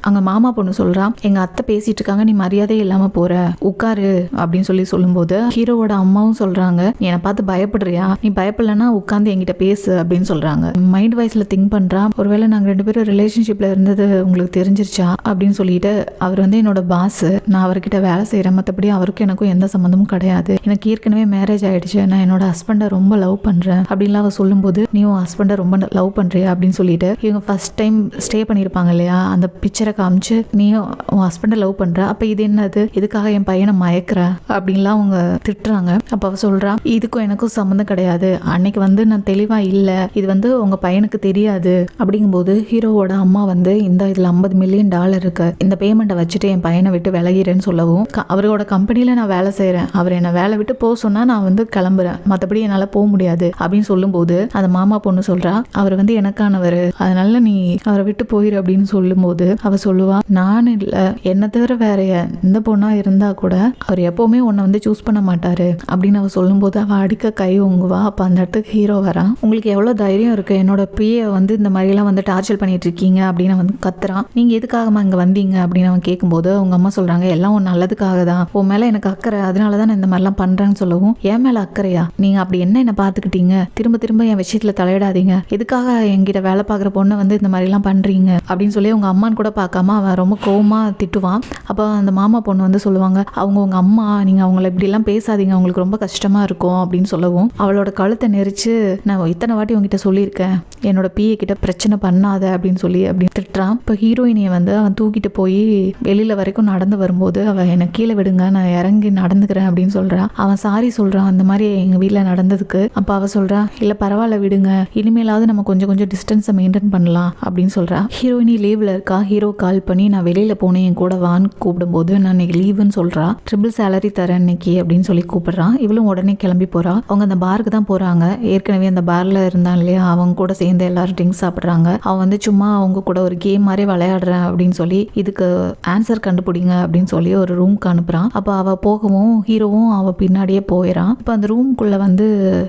அங்க மாமா பொண்ணு சொல்றா, எங்க அத்தை பேசிட்டு இருக்காங்க, நீ மரியாதை இல்லாம போற, உட்காரு அப்படின்னு சொல்லி சொல்லும்போது ஹீரோவோட அம்மாவும் சொல்றாங்க, நீ என்னை பார்த்து பயப்படுறியா, நீ பயப்படலன்னா உட்காந்து என்கிட்ட பேசு அப்படின்னு சொல்றாங்க. மைண்ட் வைஸ்ல திங்க் பண்றா, ஒருவேளை நாங்க 2 பேரும் ரிலேஷன்ஷிப்ல இருந்தது உங்களுக்கு தெரிஞ்சிருச்சா அப்படின்னு சொல்லிட்டு அவர் வந்து என்னோட பாஸ், நான் அவர்கிட்ட வேலை செய்யறேன், மற்றபடி அவருக்கும் எனக்கும் எந்த சம்மந்தமும் கிடையாது, எனக்கு ஏற்கனவே மேரேஜ் ஆயிடுச்சு, நான் என்னோட ஹஸ்பண்டை ரொம்ப லவ் பண்றேன் அப்படின்லாம் அவ சொல்லும்போது நீ உன் ஹஸ்பண்டை ரொம்ப லவ் பண்றியா அப்படின்னு சொல்லிட்டு இவங்க ஃபர்ஸ்ட் டைம் ஸ்டே பண்ணியிருப்பாங்க இல்லையா, அந்த பிக்சரை காமிச்சு நீ உன் ஹஸ்பண்டை லவ் பண்ற, அப்ப இது என்னது, இதுக்காக என் பையனை மயக்கிற அப்படின்லாம் அவங்க திட்டுறாங்க. அப்ப அவ சொல்றா, இதுக்கும் எனக்கும் சம்மந்தம் கிடையாது, அன்னைக்கு வந்து நான் தெளிவா இல்ல, இது வந்து உங்க பையனுக்கு தெரியாது அப்படிங்கும்போது ஹீரோவோட அம்மா வந்து இந்த இதுல $50 மில்லியன் இருக்கு, இந்த பேமெண்ட்டை வச்சுட்டு என் பையனை விட்டு விலகிறேன்னு சொல்லவும் அவரோட கம்பெனில நான் வேலை செய்யறேன், அவர் என்ன வேலை விட்டு போக சொன்னா நான் வந்து கிளம்புறேன், மற்றபடி என்னால போக முடியாது அப்படின்னு சொல்லும்போது அந்த மாமா பொண்ணு சொல்றா, அவர் வந்து எனக்கானவர், அதனால நீ அவரை விட்டு போயிரு அப்படின்னு சொல்லும்போது அவ சொல்லுவா, நான் இல்ல, என்ன தவிர வேற எந்த பொண்ணா இருந்தா கூட அவர் எப்பவுமே உன்னை வந்து சூஸ் பண்ண மாட்டாரு அப்படின்னு அவ சொல்லும்போது அவ அடிக்க கை ஓங்குவா. அப்ப அந்த இடத்துக்கு ஹீரோ வரான். உங்களுக்கு எவ்வளவு தைரியம் இருக்கு, என்னோட பிஏ வந்து இந்த மாதிரி எல்லாம் வந்து டார்ச்சர் பண்ணிட்டு இருக்கீங்க அப்படின்னு வந்து கத்துறான். நீங்க எதுக்காகமா இங்க வந்தீங்க அப்படின்னு அவன் கேட்கும்போது அவங்க அம்மா சொல்றாங்க, எல்லாம் உன் நல்லதுக்காக தான், உன் மேல எனக்கு அக்கறை, அதனாலதான் நான் இந்த மாதிரிலாம் பண்றேன்னு சொல்லவும், என் மேல அக்கறையா, நீங்க அப்படி என்ன பாத்துக்கிட்டீங்க, திரும்ப திரும்ப என் விஷயத்துல தலையிடாதீங்க, எதுக்காக என்கிட்ட வேலை பார்க்குற பொண்ணை வந்து இந்த மாதிரிலாம் பண்றீங்க அப்படின்னு சொல்லி அவங்க அம்மான்னு கூட பார்க்காம அவன் ரொம்ப கோவமா திட்டுவான். அப்போ அந்த மாமா பொண்ணு வந்து சொல்லுவாங்க, அவங்க உங்க அம்மா, நீங்க அவங்கள இப்படிலாம் பேசாதீங்க, அவங்களுக்கு ரொம்ப கஷ்டமா இருக்கும் அப்படின்னு சொல்லவும் அவளோட கழுத்தை நெரிச்சு, நான் இத்தனை வாட்டி உங்ககிட்ட சொல்லியிருக்கேன் என்னோட பிஏ கிட்ட பிரச்சனை பண்ணாத அப்படின்னு சொல்லி அப்படின்னு திட்டுறான். இப்போ ஹீரோயினியை வந்து அவன் தூக்கிட்டு போய் வெளியில வரைக்கும் நடந்து வரும்போது அவன் என்னை கீழே விடுங்க, நான் இறங்கி நடந்துக்கிறேன் அப்படின்னு சொல்றான். அவன் சாரி சொல்றான் அந்த மாதிரி எங்க வீட்டுல நடந்ததுக்கு. அப்ப அவ சொல்றா, இல்ல பரவாயில்ல விடுங்க, இனிமேலாவது நம்ம கொஞ்சம் கொஞ்சம் டிஸ்டன்ஸை மெயின்டைன் பண்ணலாம் அப்படின்னு சொல்றா. ஹீரோயினி லீவ்ல இருக்கா. ஹீரோ கால் பண்ணி நான் வெளியில போனேன் என் கூட வான்னு கூப்பிடும்போது நான் இன்னைக்கு லீவுன்னு சொல்றா. ட்ரிபிள் சேலரி தரேன் இன்னைக்கு அப்படின்னு சொல்லி கூப்பிடுறான். இவளும் உடனே கிளம்பி போறா. அவங்க அந்த பாருக்கு தான் போறாங்க. ஏற்கனவே அந்த பார்ல இருந்தான் இல்லையா, அவங்க கூட சேர்ந்து எல்லாரும் ட்ரிங்க்ஸ் சாப்பிடுறாங்க. அவன் வந்து சும்மா அவங்க கூட ஒரு கேம் மாதிரி விளையாடுறேன் அப்படின்னு சொல்லி இதுக்கு ஆன்சர் கண்டுபிடிங்க அப்படின்னு சொல்லி ஒரு ரூம்க்கு அனுப்புறான். அப்ப அவ போகவும் ஹீரோவும் அவ பின்னாடியே போயிடான். இப்ப அந்த ரூம்குள்ள வந்து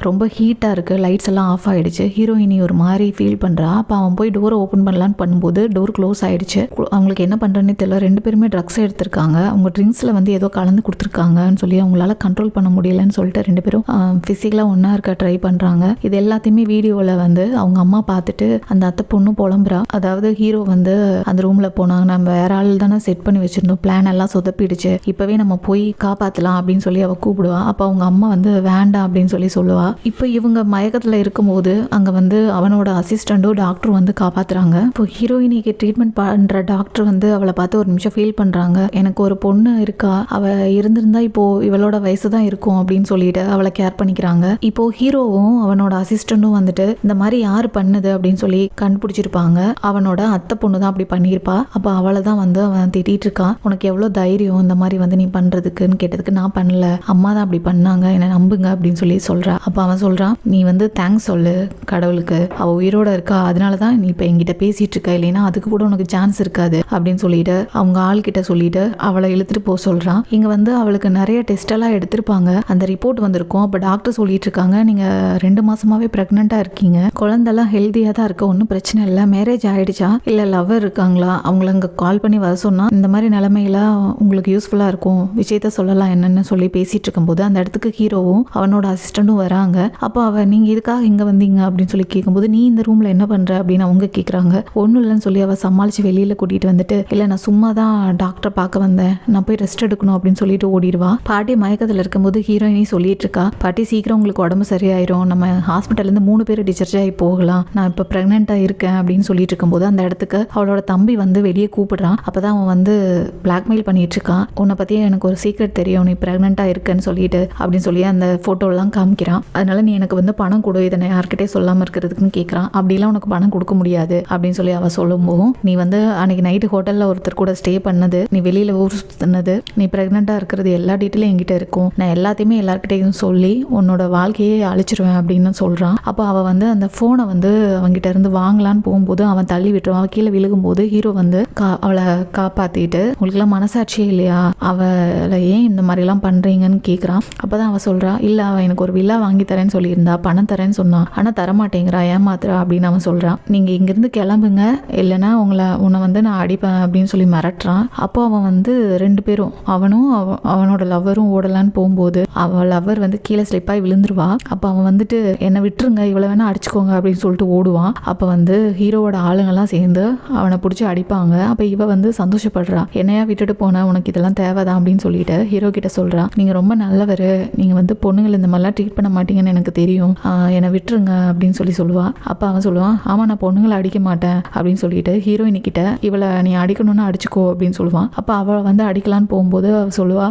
ரொம்ப ஹீட்டா இருக்கு, லைட்ஸ் எல்லாம் ஆஃப் ஆயிடுச்சு. ஹீரோயினி ஒரு மாதிரி ஃபீல் பண்றா. அப்ப அவன் போய் டோரை ஓபன் பண்ணலான்னு பண்ணும்போது டோர் க்ளோஸ் ஆயிடுச்சு. அவங்களுக்கு என்ன பண்றேன்னு தெரியல. 2 பேருமே ட்ரக்ஸ் எடுத்திருக்காங்க. அவங்க ட்ரிங்க்ஸ்ல வந்து ஏதோ கலந்து கொடுத்துருக்காங்கன்னு சொல்லி அவங்களால கண்ட்ரோல் பண்ண முடியலன்னு சொல்லிட்டு 2 பேரும் பிசிக்கலா ஒன்னா இருக்க ட்ரை பண்றாங்க. இது எல்லாத்தையுமே வீடியோல வந்து அவங்க அம்மா பார்த்துட்டு அந்த அத்தை பொண்ணு புலம்புறா. அதாவது ஹீரோ வந்து அந்த ரூம்ல போனாங்க, நம்ம வேற ஆள் தானே செட் பண்ணி வச்சிருந்தோம், பிளான் எல்லாம் சொதப்பிடுச்சு, இப்பவே நம்ம போய் காப்பாத்தலாம் அப்படின்னு சொல்லி அவ கூப்பிடுவா. அப்ப அவங்க அம்மா வந்து வேண்டாம் அப்படின்னு சொல்லி சொல்லுவா. இப்போ இவங்க மயக்கத்துல இருக்கும்போது அங்க வந்து அவனோட அசிஸ்டண்டும் டாக்டரும் வந்து காப்பாத்துறாங்க. இப்போ ஹீரோயினிக்கு ட்ரீட்மெண்ட் பண்ற டாக்டர் வந்து அவளை பார்த்து ஒரு நிமிஷம் ஃபீல் பண்றாங்க. எனக்கு ஒரு பொண்ணு இருக்கா, அவ இருந்திருந்தா இப்போ இவளோட வயசு தான் இருக்கும் அப்படின்னு சொல்லிட்டு அவளை கேர் பண்ணிக்கிறாங்க. இப்போ ஹீரோவும் அவனோட அசிஸ்டண்டும் வந்துட்டு இந்த மாதிரி யாரு பண்ணுது அப்படின்னு சொல்லி கண்டுபிடிச்சிருப்பாங்க. அவனோட அத்தை பொண்ணு தான் அப்படி பண்ணியிருப்பா. அப்ப அவளை தான் வந்து அவன் திட்டிட்டு இருக்கான். உனக்கு எவ்வளவு தைரியம் இந்த மாதிரி வந்து நீ பண்றதுக்குன்னு கேட்டதுக்கு, நான் பண்ணல, அம்மா தான் அப்படி பண்ணாங்க, என்ன நம்புங்க அப்படின்னு சொல்லி சொல்றா. அப்ப அவன் சொல்றான், நீ வந்து தேங்க்ஸ் சொல்லு கடவுளுக்கு, அவ உயிரோட இருக்கா, அதனாலதான் நீ இப்ப என்கிட்ட பேசிட்டு இருக்க, இல்லைன்னா அதுக்கு கூட உனக்கு சான்ஸ் இருக்காது அப்படின்னு சொல்லிட்டு அவங்க ஆள் கிட்ட சொல்லிட்டு அவளை இழுத்துட்டு போக சொல்றான். இங்கே வந்து அவளுக்கு நிறைய டெஸ்ட் எல்லாம் எடுத்திருப்பாங்க. அந்த ரிப்போர்ட் வந்திருக்கும். அப்போ டாக்டர் சொல்லிட்டு இருக்காங்க, நீங்கள் 2 மாசமாவே ப்ரெக்னெண்ட்டாக இருக்கீங்க, குழந்தெல்லாம் ஹெல்த்தியாக தான் இருக்க, ஒன்றும் பிரச்சனை இல்லை, மேரேஜ் ஆயிடுச்சா இல்லை லவ்வர் இருக்காங்களா, அவங்கள அங்கே கால் பண்ணி வர சொன்னால் இந்த மாதிரி நிலைமையில உங்களுக்கு யூஸ்ஃபுல்லாக இருக்கும், விஷயத்த சொல்லலாம் என்னென்னு சொல்லி பேசிட்டு இருக்கும்போது அந்த இடத்துக்கு ஹீரோவும் அவனோட அசிஸ்டண்ட்டும் வராங்க. அப்போ நீங்கள் இதுக்காக இங்கே வந்தீங்க அப்படின்னு சொல்லி கேட்கும்போது, நீ இந்த ரூமில் என்ன பண்ணுற அப்படின்னு அவங்க கேட்குறாங்க. ஒன்றும் இல்லைன்னு சொல்லி அவள் சமாளித்து வெளியில் கூட்டிகிட்டு வந்துட்டு, இல்லை நான் சும்மா தான் டாக்டரை பார்க்க வந்தேன், நான் போய் ரெஸ்ட் எடுக்கணும் அப்படின்னு சொல்லிட்டு ஓடிடுவா. பாட்டி மயக்கத்தில் இருக்கும்போது ஹீரோயினி சொல்லிட்டு இருக்கா, பாட்டி சீக்கிரம் உங்களுக்கு உடம்பு சரியாயிரும், நம்ம ஹாஸ்பிட்டல்லேருந்து 3 பேர் டிஸ்சார்ஜ் ஆகி போகலாம், நான் இப்போ ப்ரெக்னெண்ட்டாக இருக்கேன் அப்படின்னு சொல்லிட்டு இருக்கும்போது அந்த இடத்துக்கு அவளோட தம்பி வந்து வெளியே கூப்பிடுறான். அப்போ தான் அவன் வந்து பிளாக்மெயில் பண்ணிட்டு இருக்கான், உன்னை பற்றி எனக்கு ஒரு சீக்ரெட் தெரியும், நீ ப்ரெக்னெண்ட்டாக இருக்கேன்னு சொல்லிட்டு அப்படின்னு சொல்லி அந்த ஃபோட்டோலாம் காமிக்கிறான். அதனால நீ எனக்கு வந்து பணம் கொடு, இதை நான் யார்கிட்டே சொல்லாமல் இருக்கிறதுக்குன்னு கேட்குறான். அப்படிலாம் உனக்கு பணம் கொடுக்க முடியாது அப்படின்னு சொல்லி அவள் சொல்லும்போது, நீ வந்து அன்னைக்கு நைட்டு ஹோட்டலில் ஒருத்தர் கூட ஸ்டே பண்ணது, நீ வெளியில் ஊர் சுற்றினது, நீ ப்ரெக்னெண்ட்டாக இருக்கிறது எல்லா டீட்டெயிலும் என்கிட்ட இருக்கும், நான் எல்லாத்தையுமே எல்லார்கிட்டையும் சொல்லி உன்னோட வாழ்க்கையே அழிச்சிருவேன் அப்படின்னு சொல்கிறான். அப்போ அவள் வந்து அந்த ஃபோனை வந்து அவங்ககிட்ட இருந்து வாங்கலான்னு போகும்போது அவன் தள்ளி விட்டுருவான். அவள் கீழே விழுகும்போது ஹீரோ வந்து அவளை காப்பாற்றிட்டு, உங்களுக்குலாம் மனசாட்சியே இல்லையா, அவளை ஏன் இந்த மாதிரிலாம் பண்ணுறீங்கன்னு கேட்குறான். அப்போ தான் அவள் சொல்கிறா, இல்லை அவள் எனக்கு ஒரு வில்லா வாங்கி தரேன்னு சொல்லியிருந்தா, பணம் தரேன்னு சொன்னான், ஆனால் தரமாட்டேங்கிறா, ஏமாத்துறா அப்படின்னு அவன் சொல்கிறான். நீங்கள் இங்கேருந்து கிளம்புங்க, இல்லைன்னா உன்னை வந்து நான் அடிப்பேன் அப்படின்னு சொல்லி மிரட்டுறான். அப்போ அவன் வந்து 2 பேரும், அவனும் அவனோட லவ்வரும் ஓடலான்னு போகும்போது அவள் லவ்வர் வந்து கீழே ஸ்லிப்பாகி விழுந்துருவா. அப்போ அவன் வந்துட்டு என்னை விட்டுருங்க, இவ்வளோ வேணா அடிச்சுக்கோங்க அப்படின்னு சொல்லிட்டு ஓடுவான். அப்போ வந்து ஹீரோவோட ஆளுங்கெல்லாம் சேர்ந்து அவனை பிடிச்சி அடிப்பாங்க. அப்போ இவ வந்து சந்தோஷப்படுறா, என்னையா விட்டுட்டு போன, உனக்கு இதெல்லாம் தேவைதான் அப்படின்னு சொல்லிட்டு ஹீரோ கிட்ட சொல்றா, நீங்க ரொம்ப நல்லவர், நீங்க வந்து பொண்ணுங்களை இந்த மாதிரிலாம் ட்ரீட் பண்ண மாட்டீங்கன்னு எனக்கு தெரியும், என்னை விட்டுருங்க அப்படின்னு சொல்லுவா. அப்போ அவன் சொல்லுவான், ஆமா நான் பொண்ணுங்களை அடிக்க மாட்டேன் அப்படின்னு சொல்லிட்டு ஹீரோயினி கிட்ட, இவளை நீ அடிக்கணும்னு அடிச்சுக்கோ அப்படின்னு சொல்லுவான். அப்போ அவள் வந்து அடிக்கலான்னு போகும்போது அவள் சொல்லுவா,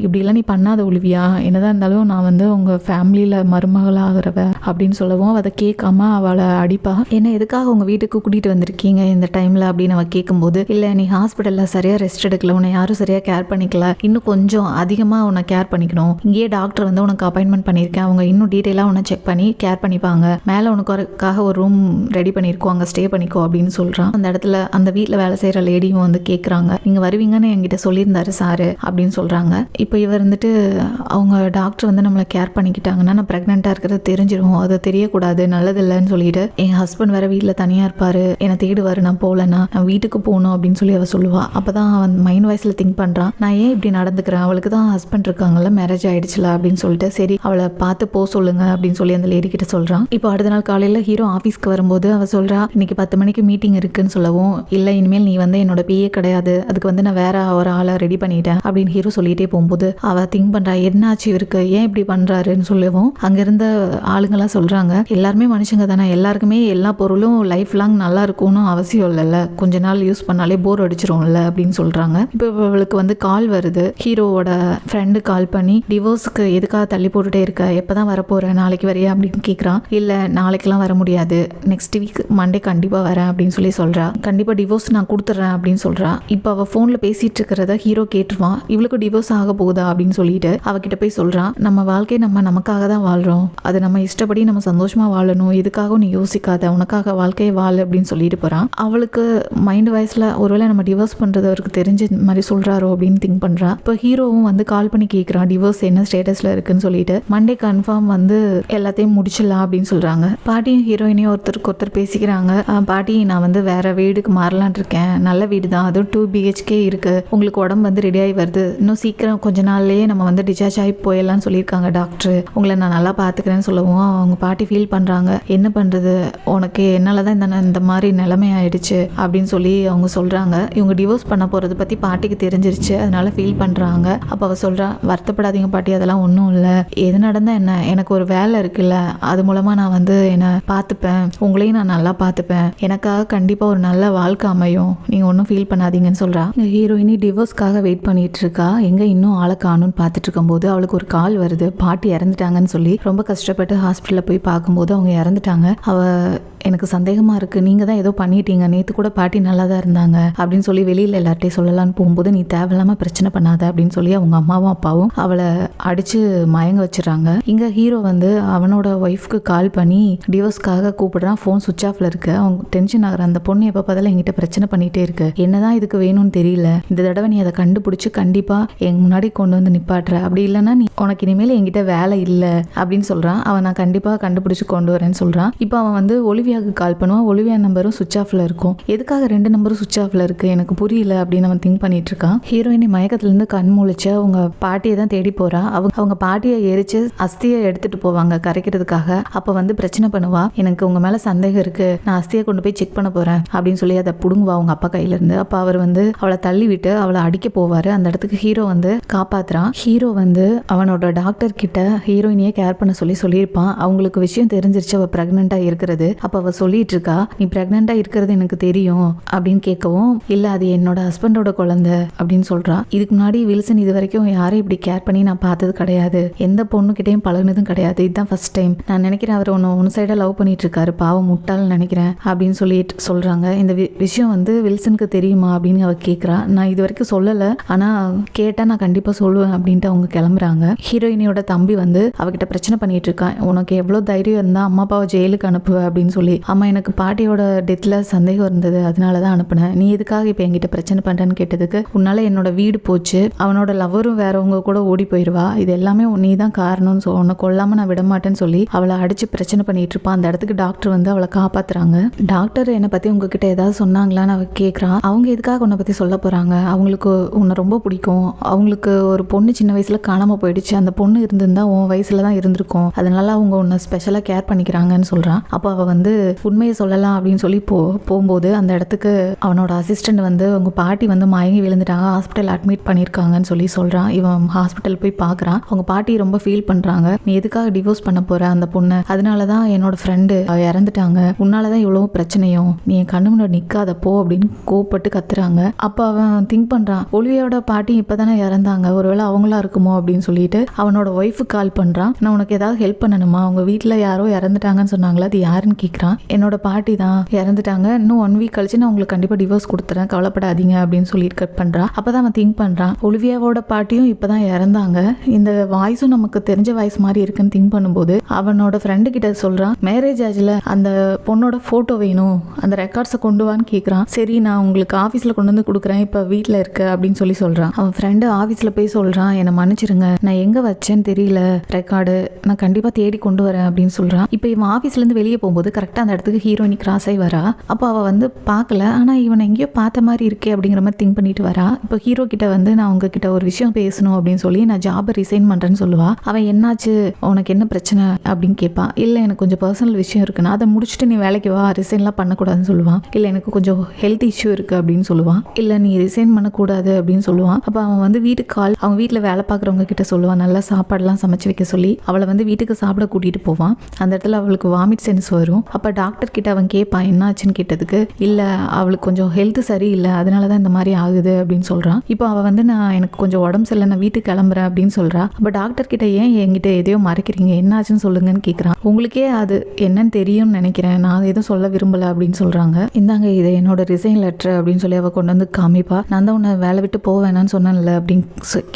இப்படிலாம் நீ பண்ணாத ஒலிவியா, என்னதான் இருந்தாலும் நான் வந்து உங்க ஃபேமிலியில மருமகளாகிறவ அப்படின்னு சொல்லவும் அதை கேட்காம அவளை அடிப்பா. என்ன எதுக்காக உங்க வீட்டுக்கு கூட்டிட்டு வந்திருக்கீங்க இந்த டைம்ல அப்படின்னு அவ கேட்கும்போது, இல்லை நீ ஹாஸ்பிட்டல்ல சரியா ரெஸ்ட் எடுக்கல, உன்னை யாரும் சரியா கேர் பண்ணிக்கல, இன்னும் கொஞ்சம் அதிகமா உன்னை கேர் பண்ணிக்கணும், இங்கேயே டாக்டர் வந்து உனக்கு அப்பாயின்மெண்ட் பண்ணியிருக்கேன், அவங்க இன்னும் டீட்டெயிலாக உன்னை செக் பண்ணி கேர் பண்ணிப்பாங்க, மேலே உனக்காக ஒரு ரூம் ரெடி பண்ணியிருக்கோம், அங்கே ஸ்டே பண்ணிக்கோ அப்படின்னு சொல்கிறான். அந்த இடத்துல அந்த வீட்டில் வேலை செய்கிற லேடியும் வந்து கேட்குறாங்க, நீங்கள் வருவீங்கன்னு என்கிட்ட சொல்லியிருந்தாரு சாரு அப்படின்னு சொல்கிறாங்க. இப்போ இவர் வந்துட்டு, அவங்க டாக்டர் வந்து நம்மளை கேர் பண்ணிக்கிட்டாங்கன்னா நான் ப்ரெக்னெண்ட்டாக இருக்கிறது தெரிஞ்சிடும், அது தெரியக்கூடாது, நல்லதில்லைன்னு சொல்லிட்டு என் ஹஸ்பண்ட் வேற வீட்டில் தனியாக இருப்பார், என்னை தேடுவார், நான் போகலன்னா நான் வீட்டுக்கு போகணும் அப்படின்னு சொல்லி அவள் சொல்லுவா. அப்போ தான் அவன் மைண்ட் வாய்ஸில் திங்க் பண்ணுறான், நான் ஏன் இப்படி நடந்துக்கிறேன், அவளுக்கு தான் ஹஸ்பண்ட் இருக்காங்கல்ல, மேரேஜ் ஆயிடுச்சுல அப்படின்னு சொல்லிட்டு, சரி அவளை பார்த்து போக சொல்லுங்க அப்படின்னு சொல்லி அந்த லேடி கிட்ட சொல்கிறான். இப்போ அடுத்த நாள் காலையில் ஹீரோ ஆஃபீஸ்க்கு வரும்போது அவள் சொல்கிறா, இன்னைக்கு 10 மணிக்கு மீட்டிங் இருக்குன்னு சொல்லவும், இல்லை இனிமேல் நீ வந்து என்னோட பிஏ கிடையாது, அதுக்கு வந்து நான் வேற ஒரு ஆளை ரெடி பண்ணிட்டேன் அப்படின்னு ஹீரோ சொல்லிட்டே போகும்போது அவள் திங்க் பண்ணுறா, என்னாச்சு இவருக்கு, ஏன் இப்படி பண்ணுறாருன்னு சொல்லவும் அங்கிருந்த ஆளுங்களாம் சொல்கிறாங்க, எல்லாருமே மனுஷங்க தானே, எல்லாருக்குமே எல்லா பொருளும் லைஃப் லாங் நல்லா இருக்கும்னு அவசியம் இல்லைல்ல, கொஞ்ச நாள் யூஸ் பண்ணாலே போர் அடிச்சிரும்ல அப்படின்னு சொல்கிறாங்க. இப்போ இவளுக்கு வந்து கால் வருது, ஹீரோவோட ஃப்ரெண்டு கால் பண்ணி, டிவோர்ஸுக்கு எதுக்காக தள்ளி போட்டுட்டே இருக்க, எப்போ தான் வரப்போகிற, நாளைக்கு வரையா அப்படின்னு கேட்குறான். இல்லை நாளைக்கெல்லாம் வர முடியாது, நெக்ஸ்ட் வீக் மண்டே கண்டிப்பாக வரேன் அப்படின்னு சொல்லி சொல்கிறா. கண்டிப்பாக டிவோர்ஸ் நான் கொடுத்துட்றேன் அப்படின்னு சொல்கிறா. இப்போ அவள் ஃபோனில் பேசிகிட்டு இருக்கிறத ஹீரோ கேட்டுருவான். இவளுக்கு டிவோர்ஸ் ஆக போகுதா அப்படின்னு சொல்லிட்டு அவகிட்ட போய் சொல்கிறான், நம்ம வாழ்க்கை நமக்காக தான் வாழ்கிறோம், அது நம்ம இஷ்டப்படி நம்ம சந்தோஷமாக வாழணும், இதுக்காகவும் நீ யோசிக்காத, உனக்காக வாழ்க்கையை வாழ அப்படின்னு சொல்லிட்டு போகிறான். அவளுக்கு மைண்ட் வாய்ஸில் ஒருவேளை நம்ம டிவோர்ஸ் பண்ணுறது அவருக்கு தெரிஞ்ச மாதிரி சொல்கிறாரோ அப்படின்னு திங்க் பண்ணுறா. இப்போ ஹீரோவும் வந்து கால் பண்ணி கேட்குறான், டிவோர்ஸ் என்ன ஸ்டேட்டஸில் இருக்குன்னு சொல்லிட்டு, மண்டே கன்ஃபார்ம் வந்து எல்லாத்தையும் முடிச்சிடலாம் அப்படின்னு சொல்கிறாங்க. பாட்டியும் ஹீரோயினையும் ஒருத்தருக்கு ஒருத்தர் பேசிக்கிறாங்க. பாட்டி நான் வந்து வேற வீடுக்கு மாறலான் இருக்கேன், நல்ல வீடு தான், அதுவும் 2 BHK இருக்குது, உங்களுக்கு உடம்பு வந்து ரெடி ஆகி வருது, இன்னும் சீக்கிரம் கொஞ்ச நாள்லேயே நம்ம வந்து டிஸ்சார்ஜ் ஆகி போயிடலான்னு சொல்லியிருக்காங்க டாக்டர், உங்களை நான் நல்லா பார்த்துக்கிறேன்னு சொல்லவும் அவங்க பாட்டி ஃபீல் பண்ணுறாங்க, என்ன பண்ணுறது, உனக்கு என்னால் தான் இந்த மாதிரி நிலைமை ஆயிடுச்சு அப்படின்னு சொல்லி அவங்க சொல்கிறாங்க. இவங்க டிவோர்ஸ் பண்ண போகிறத பற்றி பாட்டிக்கு தெரிஞ்சிருச்சு, அதனால ஃபீல் பண்ணுறாங்க. அப்போ அவள் சொல்கிறா, வருத்தப்படாதீங்க பாட்டி, அதெல்லாம் ஒன்றும் இல்லை, எது நடந்தால் என்ன, எனக்கு ஒரு வேலை இருக்குல்ல, அது மூலமாக நான் வந்து என்னை பார்த்துப்பேன், உங்களையும் நான் நல்லா பார்த்துப்பேன், எனக்காக கண்டிப்பாக ஒரு நல்ல வாழ்க்கை அமையும், நீங்கள் ஒன்றும் ஃபீல் பண்ணாதீங்கன்னு சொல்கிறா. ஹீரோயினி டிவோர்ஸ்க்காக வெயிட் பண்ணிட்டு இருக்கா. எங்கே இன்னும் ஆளை காணும்னு பார்த்துட்டு இருக்கும்போது அவளுக்கு ஒரு கால் வருது, பாட்டி இறந்துட்டாங்கன்னு சொல்லி. ரொம்ப கஷ்டப்பட்டு ஹாஸ்பிட்டலில் போய் பார்க்கும்போது அவங்க இறந்துட்டாங்க. எனக்கு சந்தேகமாக இருக்குது, நீங்கள் தான் ஏதோ பண்ணிட்டீங்க, நேற்று கூட பாட்டி நல்லா தான் இருந்தாங்க அப்படின்னு சொல்லி வெளியில் எல்லார்ட்டையும் சொல்லலான்னு போகும்போது, நீ தேவையில்லாமல் பிரச்சனை பண்ணாத அப்படின்னு சொல்லி அவங்க அம்மாவும் அப்பாவும் அவளை அடித்து மயங்க வச்சிடறாங்க. இங்கே ஹீரோ வந்து அவனோட ஒய்ஃப்க்கு கால் பண்ணி டிவோர்ஸ்க்காக கூப்பிடுறான். ஃபோன் சுவிச் ஆஃப்ல இருக்கு. அவங்க டென்ஷன் ஆகுற, அந்த பொண்ணு எப்போ பார்த்தாலும் என்கிட்ட பிரச்சனை பண்ணிகிட்டே இருக்கு, என்னதான் இதுக்கு வேணும்னு தெரியல, இந்த தடவை நீ அதை கண்டுபிடிச்சி கண்டிப்பாக எங்க முன்னாடி கொண்டு வந்து நிப்பாட்டுற, அப்படி இல்லைன்னா நீ உனக்கு இனிமேல் என்கிட்ட வேலை இல்லை அப்படின்னு சொல்றான். அவன் நான் கண்டிப்பா கண்டுபிடிச்சு கொண்டு வரேன்னு சொல்றான். இப்போ அவன் வந்து ஒலிவியாவுக்கு கால் பண்ணுவான். ஒலிவியா நம்பரும் சுவிச் ஆஃப்ல இருக்கும். எதுக்காக 2 நம்பரும் சுவிச் ஆஃப்ல இருக்கு எனக்கு புரியல அப்படின்னு அவன் திங்க் பண்ணிட்டு இருக்கான். ஹீரோயினி மயக்கத்துல இருந்து கண் முழிச்சு அவங்க பாட்டியை தான் தேடி போறா. அவங்க பாட்டியை எரிச்சு அஸ்தியை எடுத்துட்டு போவாங்க கரைக்கிறதுக்காக. அப்ப வந்து பிரச்சனை பண்ணுவா, எனக்கு உங்க மேல சந்தேகம் இருக்கு, நான் அஸ்தியை கொண்டு போய் செக் பண்ண போறேன் அப்படின்னு சொல்லி அதை புடுங்குவா அவங்க அப்பா கையில இருந்து. அப்ப அவர் வந்து அவளை தள்ளி விட்டு அவளை அடிக்க போவாரு. அந்த இடத்துக்கு ஹீரோ வந்து காப்பாத்துறான். ஹீரோ வந்து அவனோட டாக்டர் கிட்ட ஹீரோயினியே கேர் பண்ண சொல்லியிருப்பான். அவங்களுக்கு விஷயம் தெரிஞ்சிருச்சு அவ பிரெக்னெண்டா இருக்கிறது. அப்ப அவ சொல்லிட்டு இருக்கா, நீ பிரெக்னெண்டா இருக்கிறது எனக்கு தெரியும் அப்படின்னு கேட்கவும், இல்ல அது என்னோட ஹஸ்பண்டோட குழந்தை அப்படின்னு சொல்றா. இதுக்கு முன்னாடி வில்சன் இது வரைக்கும் யாரையும் இப்படி கேர் பண்ணி நான் பார்த்தது கிடையாது, எந்த பொண்ணுகிட்டையும் பழகுனதும் கிடையாது, இதுதான் ஃபர்ஸ்ட் டைம். நான் நினைக்கிறேன் அவர் ஒன் சைடா லவ் பண்ணிட்டு இருக்காரு, பாவம் முட்டாள்னு நினைக்கிறேன் அப்படின்னு சொல்லிட்டு சொல்றாங்க. இந்த விஷயம் வந்து வில்சனுக்கு தெரியுமா அப்படின்னு அவ கேட்கறா. நான் இது வரைக்கும் சொல்லல, ஆனா கேட்டா நான் கண்டிப்பா சொல்லுவேன் அப்படின்ட்டு அவங்க கிளம்புறாங்க. ஹீரோயினியோட தம்பி வந்து அவகிட்ட பிரச்சனை பண்ணிட்டு இருக்கான். உனக்கு எவ்வளவு தைரியம் இருந்தா அம்மா அப்பாவை ஜெயிலுக்கு அனுப்புவ அப்படின்னு சொல்லி. அம்மா எனக்கு பாட்டியோட டெத்ல சந்தேகம் இருந்தது, அதனாலதான் அனுப்புனேன். நீ எதுக்காக இப்ப என்கிட்ட பிரச்சனை பண்றேன்னு கேட்டதுக்கு, உன்னால என்னோட வீடு போச்சு, அவனோட லவரும் வேறவங்க கூட ஓடி போயிடுவா, இது எல்லாமே நீ தான் காரணம்னு உன்னை கொல்லாம நான் விடமாட்டேன்னு சொல்லி அவளை அடிச்சு பிரச்சனை பண்ணிட்டு இருப்பான். அந்த இடத்துக்கு டாக்டர் வந்து அவளை காப்பாத்துறாங்க. டாக்டர் என்னை பத்தி உங்ககிட்ட ஏதாவது சொன்னாங்களான்னு அவ கேட்கறான். அவங்க எதுக்காக உன்னை பத்தி சொல்ல போறாங்க, அவங்களுக்கு உன்னை ரொம்ப பிடிக்கும், அவங்களுக்கு ஒரு பொண்ணு சின்ன வயசுல காணாம போயிடுச்சு, அந்த பொண்ணு இருந்திருந்தா உன் வயசுல தான் இருந்திருக்கும், அதனால அவங்க உன்னை ஸ்பெஷலா கேர் பண்ணிக்கிறாங்கன்னு சொல்றான். அப்போ அவ வந்து உண்மையை சொல்லலாம் அப்படின்னு சொல்லி போகும்போது அந்த இடத்துக்கு அவனோட அசிஸ்டன்ட் வந்து உங்க பாட்டி வந்து மயங்கி விழுந்துட்டாங்க, ஹாஸ்பிட்டல் அட்மிட் பண்ணிருக்காங்கன்னு சொல்லி சொல்றான். இவன் ஹாஸ்பிட்டல் போய் பாக்குறான். அவங்க பாட்டி ரொம்ப ஃபீல் பண்றாங்க. நீ எதுக்காக டிவோர்ஸ் பண்ண போற அந்த பொண்ணு, அதனாலதான் என்னோட ஃப்ரெண்டு இறந்துட்டாங்க, உன்னாலதான் இவ்வளவு பிரச்சனையும், நீ என் கண்ணு முன்னாடி நிக்காத போ அப்படின்னு கோவப்பட்டு கத்துறாங்க. அப்ப அவன் திங்க் பண்றான், ஒலிவியோட பாட்டி இப்பதானே இறந்தாங்க, ஒருவேளை அவங்களா இருக்குமோ அப்படின்னு சொல்லிட்டு அவனோட ஒய்ஃபுக்கு கால் பண்றான். நான் உனக்கு ஏதாவது ஹெல்ப் பண்ணணுமா, அவங்க வீட்டுல யாரோ இறந்துட்டாங்கன்னு சொன்னாங்களா, அது யாருன்னு கேட்கறான். என்னோட பாட்டி தான் இறந்துட்டாங்க, இன்னும் 1 வீக் கழிச்சு நான் உங்களுக்கு கண்டிப்பா டிவோர்ஸ் கொடுத்துறேன், கவலைப்படாதீங்க அப்படின்னு சொல்லிட்டு கட் பண்றான். அப்பதான் அவன் திங்க் பண்றான், ஒலிவியாவோட பாட்டியும் இப்பதான் இறந்தாங்க, இந்த வாய்ஸும் நமக்கு தெரிஞ்ச வாய்ஸ் மாதிரி இருக்குன்னு திங்க் பண்ணும்போது அவனோட ஃப்ரெண்டு கிட்ட சொல்றான், மேரேஜ் ஆச்சுல அந்த பொண்ணோட போட்டோ வேணும், அந்த ரெக்கார்ட்ஸை கொண்டு வான்னு கேட்கறான். சரி நான் உங்களுக்கு ஆஃபீஸ்ல கொண்டு வந்து கொடுக்குறேன், இப்ப வீட்டுல இருக்க அப்படின்னு சொல்லி சொல்றான். அவன் ஃப்ரெண்டு ஆஃபீஸ்ல போய் சொல்றான், என்னை மன்னிச்சிருங்க, நான் எங்க வச்சேன்னு தெரியல ரெக்கார்டு, நான் கண்டிப்பா தேடி கொண்டு வரேன் அப்படின்னு சொல்றான். இப்போ இவன் ஆஃபீஸ்ல இருந்து வெளியே போகும்போது கரெக்டா அந்த இடத்துக்கு ஹீரோயினி கிராஸ் ஆகி வரா. அப்போ அவ வந்து பார்க்கல, ஆனா இவனை எங்கேயோ பார்த்த மாதிரி இருக்கே அப்படிங்கிற மாதிரி திங்க் பண்ணிட்டு வரா. இப்போ ஹீரோ கிட்ட வந்து நான் உங்ககிட்ட ஒரு விஷயம் பேசணும் அப்படின்னு சொல்லி நான் ஜாபை ரிசைன் பண்றேன்னு சொல்லுவா. அவன் என்னாச்சு உனக்கு என்ன பிரச்சனை அப்படின்னு கேட்பான். இல்ல எனக்கு கொஞ்சம் பர்சனல் விஷயம் இருக்குன்னா அதை முடிச்சுட்டு நீ வேலைக்கு வா, ரிசைன்லாம் பண்ணக்கூடாதுன்னு சொல்லுவான். இல்ல எனக்கு கொஞ்சம் ஹெல்த் இஷ்யூ இருக்கு அப்படின்னு சொல்லுவான். இல்ல நீ ரிசைன் பண்ணக்கூடாது அப்படின்னு சொல்லுவான். அப்ப அவன் வந்து வீட்டுக்கு கால் அவங்க வீட்டுல வேலை பார்க்குறவங்க கிட்ட சொல்லுவான், நல்லா சாப்பாடுலாம் சமைச்சு வைக்க சொல்லி அவளை வந்து வீட்டுக்கு சாப்பிட கூட்டிட்டு போவான். அந்த இடத்துல அவளுக்கு வாமிட் சென்ஸ் வரும். அப்ப டாக்டர் கிட்ட அவன் கேட்பான் என்ன ஆச்சுன்னு கேட்டதுக்கு, இல்ல அவளுக்கு கொஞ்சம் ஹெல்த் சரியில்லை, அதனாலதான் இந்த மாதிரி ஆகுது அப்படின்னு சொல்றான். இப்போ அவ வந்து நான் எனக்கு கொஞ்சம் உடம்பு சரியில்லை, நான் வீட்டுக்கு கிளம்புறேன் அப்படின்னு சொல்றா. அப்ப டாக்டர் கிட்ட ஏன் என்கிட்ட எதையோ மறைக்கிறீங்க, என்ன ஆச்சுன்னு சொல்லுங்கன்னு கேட்கறான். உங்களுக்கே அது என்னன்னு தெரியும்னு நினைக்கிறேன், நான் எதுவும் சொல்ல விரும்பல அப்படின்னு சொல்றாங்க. இந்தாங்க இது என்னோட ரிசைன் லெட்டர் அப்படின்னு சொல்லி அவ கொண்டு வந்து காமிப்பா. நான் தான் உன்னை வேலை விட்டு போவேனான்னு சொன்னேன்ல அப்படின்னு